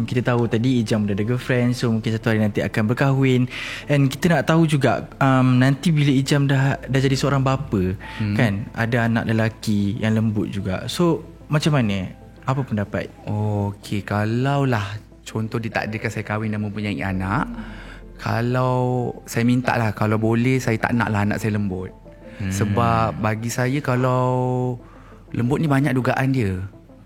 kita tahu tadi Ijam dah ada girlfriend, so mungkin satu hari nanti akan berkahwin. And kita nak tahu juga nanti bila Ijam dah jadi seorang bapa, kan, ada anak lelaki yang lembut juga. So macam mana? Apa pendapat? Okay, kalau lah contoh dia tak adakan saya kahwin dan mempunyai anak, kalau saya minta lah, kalau boleh saya tak nak lah anak saya lembut. Sebab bagi saya, kalau lembut ni banyak dugaan dia.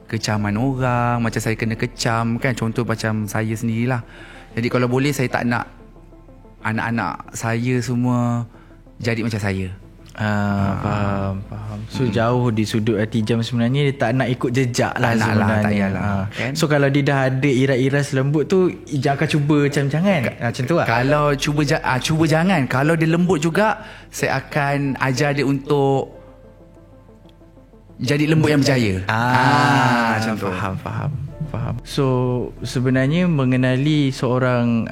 Kecaman orang, macam saya kena kecam kan, contoh macam saya sendirilah. Jadi kalau boleh saya tak nak anak-anak saya semua jadi macam saya. Faham. So jauh di sudut hati Ijam sebenarnya dia tak nak ikut jejak lah sebenarnya. Kan? So kalau dia dah ada iras-iras lembut tu, Ijam akan cuba macam-macam kan? Macam tu lah. Kalau cuba jangan. Kalau dia lembut juga, saya akan ajar dia untuk jadi lembut yang berjaya. Macam tu. Faham. So sebenarnya mengenali seorang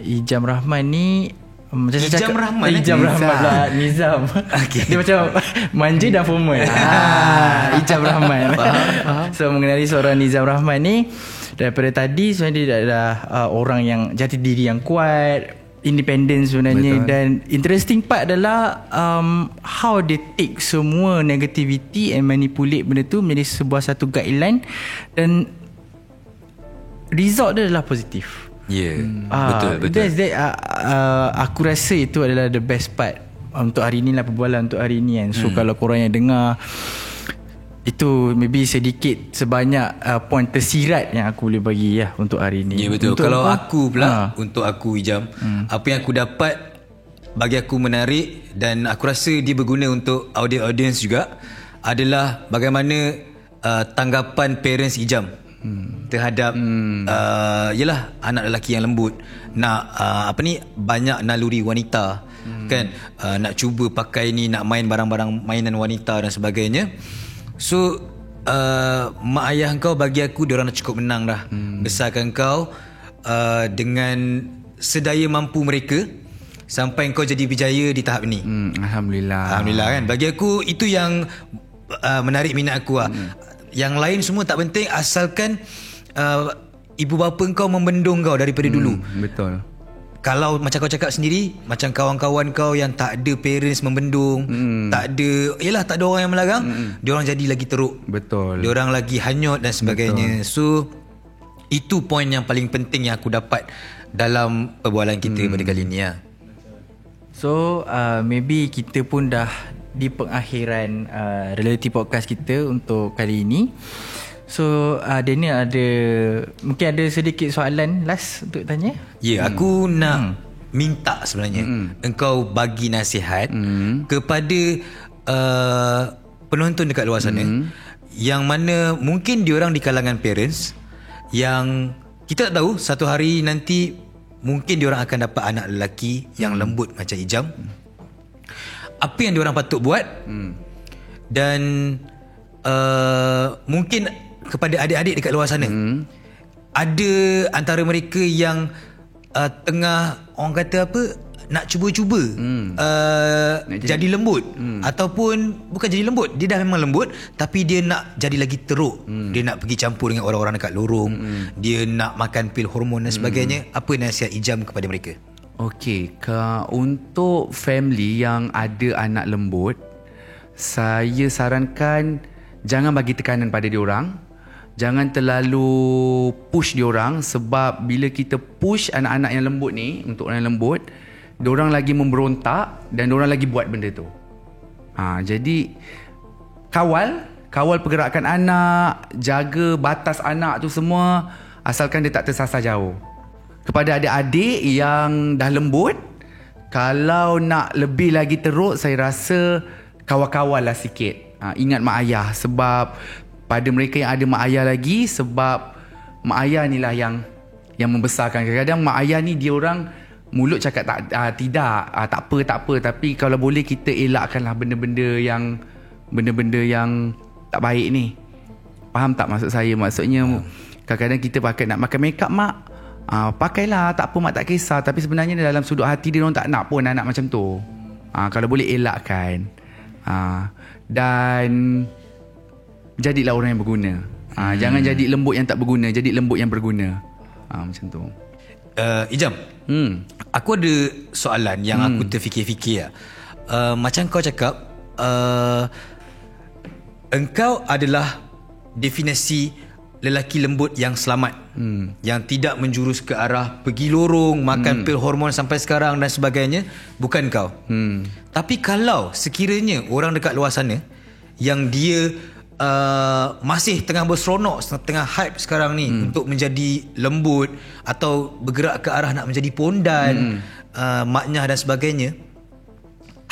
Ijam Rahman ni, macam Ijam Rahman lah, Nizam. Dia macam manja dan formal. Ijam Rahman. Faham. So mengenali seorang Nizam Rahman ni, daripada tadi sebenarnya dia adalah orang yang jati diri yang kuat, independent sebenarnya. Betul. Dan interesting part adalah how they take semua negativity and manipulate benda tu menjadi sebuah satu guideline, dan result dia adalah positif. Betul. Aku rasa itu adalah the best part untuk hari ni lah, perbualan untuk hari ni kan. So kalau korang yang dengar, itu maybe sedikit sebanyak point tersirat yang aku boleh bagi lah untuk hari ni. Ya betul. Untuk kalau aku pula, untuk aku Ijam, apa yang aku dapat bagi aku menarik dan aku rasa dia berguna untuk audience juga adalah bagaimana tanggapan parents Ijam terhadap yalah anak lelaki yang lembut, nak banyak naluri wanita, kan, nak cuba pakai ni, nak main barang-barang mainan wanita dan sebagainya. So mak ayah kau bagi aku diorang dah cukup menang dah, besarkan kau dengan sedaya mampu mereka sampai kau jadi berjaya di tahap ni. Alhamdulillah kan. Bagi aku itu yang menarik minat aku lah. Yang lain semua tak penting, asalkan ibu bapa kau membendung kau daripada dulu. Betul. Kalau macam kau cakap sendiri, macam kawan-kawan kau yang tak ada parents membendung, tak ada orang yang melarang, diorang jadi lagi teruk. Betul. Diorang lagi hanyut dan sebagainya. So itu poin yang paling penting yang aku dapat dalam perbualan kita pada kali ni lah. So maybe kita pun dah di pengakhiran reality podcast kita untuk kali ini. So Daniel mungkin ada sedikit soalan last untuk tanya. Aku nak minta sebenarnya engkau bagi nasihat kepada penonton dekat luar sana, yang mana mungkin diorang di kalangan parents yang kita tak tahu satu hari nanti mungkin diorang akan dapat anak lelaki yang lembut macam Ijam. Apa yang diorang patut buat? Dan mungkin kepada adik-adik dekat luar sana, ada antara mereka yang tengah, orang kata apa, nak cuba-cuba jadi lembut, ataupun bukan jadi lembut, dia dah memang lembut tapi dia nak jadi lagi teruk. Dia nak pergi campur dengan orang-orang dekat lorong, dia nak makan pil hormon dan sebagainya. Apa nasihat Ijam kepada mereka? Okey, untuk family yang ada anak lembut, saya sarankan jangan bagi tekanan pada diorang. Jangan terlalu push diorang, sebab bila kita push anak-anak yang lembut ni, untuk orang yang lembut, diorang lagi memberontak dan diorang lagi buat benda tu. Jadi kawal pergerakan anak, jaga batas anak tu semua, asalkan dia tak tersasar jauh. Kepada adik-adik yang dah lembut, kalau nak lebih lagi teruk, saya rasa kawal-kawal lah sikit. Ingat mak ayah, sebab pada mereka yang ada mak ayah lagi, sebab mak ayah ni lah yang membesarkan. Kadang-kadang mak ayah ni dia orang mulut cakap tak apa, tapi kalau boleh kita elakkanlah benda-benda yang tak baik ni. Faham tak maksud saya? Maksudnya kadang-kadang kita pakai nak makan make up mak, pakailah, tak apa mak, tak kisah, tapi sebenarnya dalam sudut hati dia orang tak nak pun anak macam tu. Kalau boleh elakkan. Dan jadilah orang yang berguna. Jangan jadi lembut yang tak berguna, jadi lembut yang berguna. Macam tu. Ijam, aku ada soalan yang aku terfikir-fikir. Macam kau cakap, engkau adalah definisi lelaki lembut yang selamat, yang tidak menjurus ke arah pergi lorong, makan pil hormon sampai sekarang dan sebagainya. Bukan kau. Tapi kalau sekiranya orang dekat luar sana yang dia masih tengah berseronok, tengah hype sekarang ni untuk menjadi lembut atau bergerak ke arah nak menjadi pondan, maknyah dan sebagainya,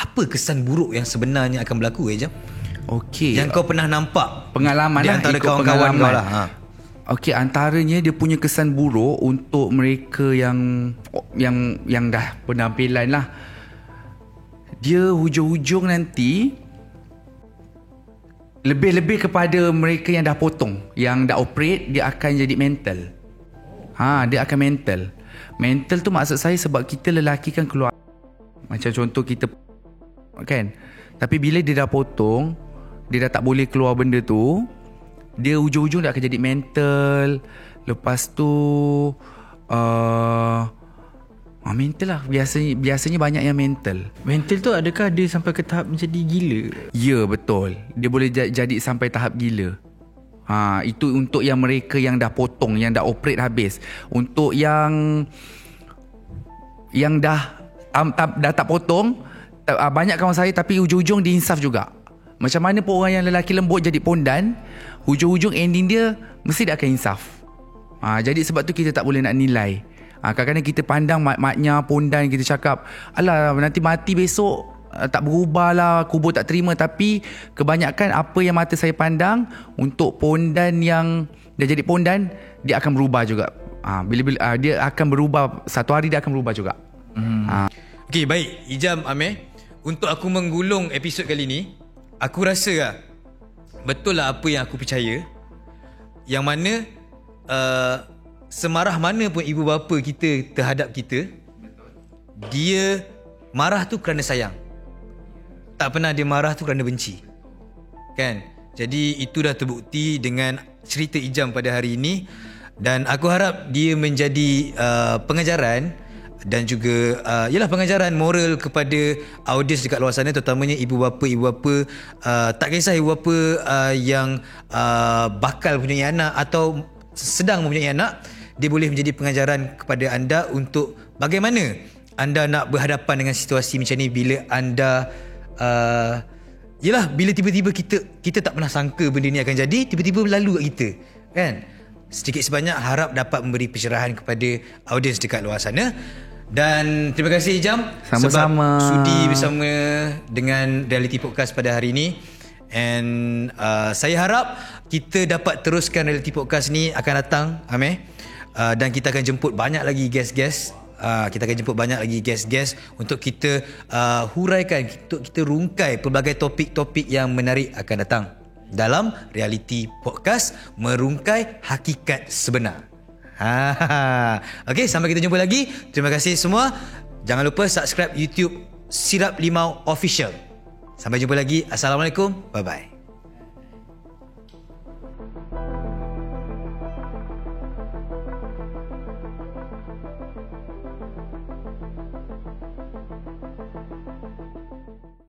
apa kesan buruk yang sebenarnya akan berlaku, Jam? Okey, yang kau pernah nampak pengalaman di antara kawan-kawan kau lah. Okey, antaranya dia punya kesan buruk untuk mereka yang dah penampilan lah. Dia hujung-hujung nanti lebih-lebih kepada mereka yang dah potong, yang dah operate, dia akan jadi mental. Dia akan mental. Mental tu maksud saya sebab kita lelaki kan keluar, macam contoh kita kan, tapi bila dia dah potong, dia dah tak boleh keluar benda tu, dia hujung-hujung dia akan jadi mental. Lepas tu mental lah. Biasanya banyak yang mental. Mental tu adakah dia sampai ke tahap menjadi gila? Ya, betul. Dia boleh jadi sampai tahap gila. Itu untuk yang mereka yang dah potong, yang dah operate habis. Untuk yang dah tak potong, banyak kawan saya tapi hujung-hujung diinsaf juga. Macam mana pun orang yang lelaki lembut jadi pondan, hujung-hujung ending dia mesti dia akan insaf. Jadi sebab tu kita tak boleh nak nilai. Kadang-kadang kita pandang maknya pondan, kita cakap alah nanti mati besok tak berubah lah, kubur tak terima. Tapi kebanyakan apa yang mata saya pandang, untuk pondan yang Dia jadi pondan, dia akan berubah juga. Bila dia akan berubah, satu hari dia akan berubah juga. Okey, baik Ijam, Amir, untuk aku menggulung episod kali ni, aku rasa lah betul lah apa yang aku percaya, yang mana semarah mana pun ibu bapa kita terhadap kita, dia marah tu kerana sayang, tak pernah dia marah tu kerana benci, kan? Jadi itu dah terbukti dengan cerita Ijam pada hari ini, dan aku harap dia menjadi pengajaran dan juga pengajaran moral kepada audiens dekat luar sana, terutamanya ibu bapa, tak kisah ibu bapa yang bakal mempunyai anak atau sedang mempunyai anak, dia boleh menjadi pengajaran kepada anda untuk bagaimana anda nak berhadapan dengan situasi macam ni bila anda bila tiba-tiba kita tak pernah sangka benda ni akan jadi, tiba-tiba berlalu kat kita, kan? Sedikit sebanyak harap dapat memberi pencerahan kepada audiens dekat luar sana. Dan terima kasih Ijam Sama-sama. sebab sudi bersama dengan Reality Podcast pada hari ini. And saya harap kita dapat teruskan Reality Podcast ni akan datang, Amir. Dan kita akan jemput banyak lagi guest-guest. Kita akan jemput banyak lagi guest-guest untuk kita huraikan, untuk kita rungkai pelbagai topik-topik yang menarik akan datang dalam Reality Podcast, merungkai hakikat sebenar. Okey, sampai kita jumpa lagi. Terima kasih semua. Jangan lupa subscribe YouTube Sirap Limau Official. Sampai jumpa lagi. Assalamualaikum. Bye-bye.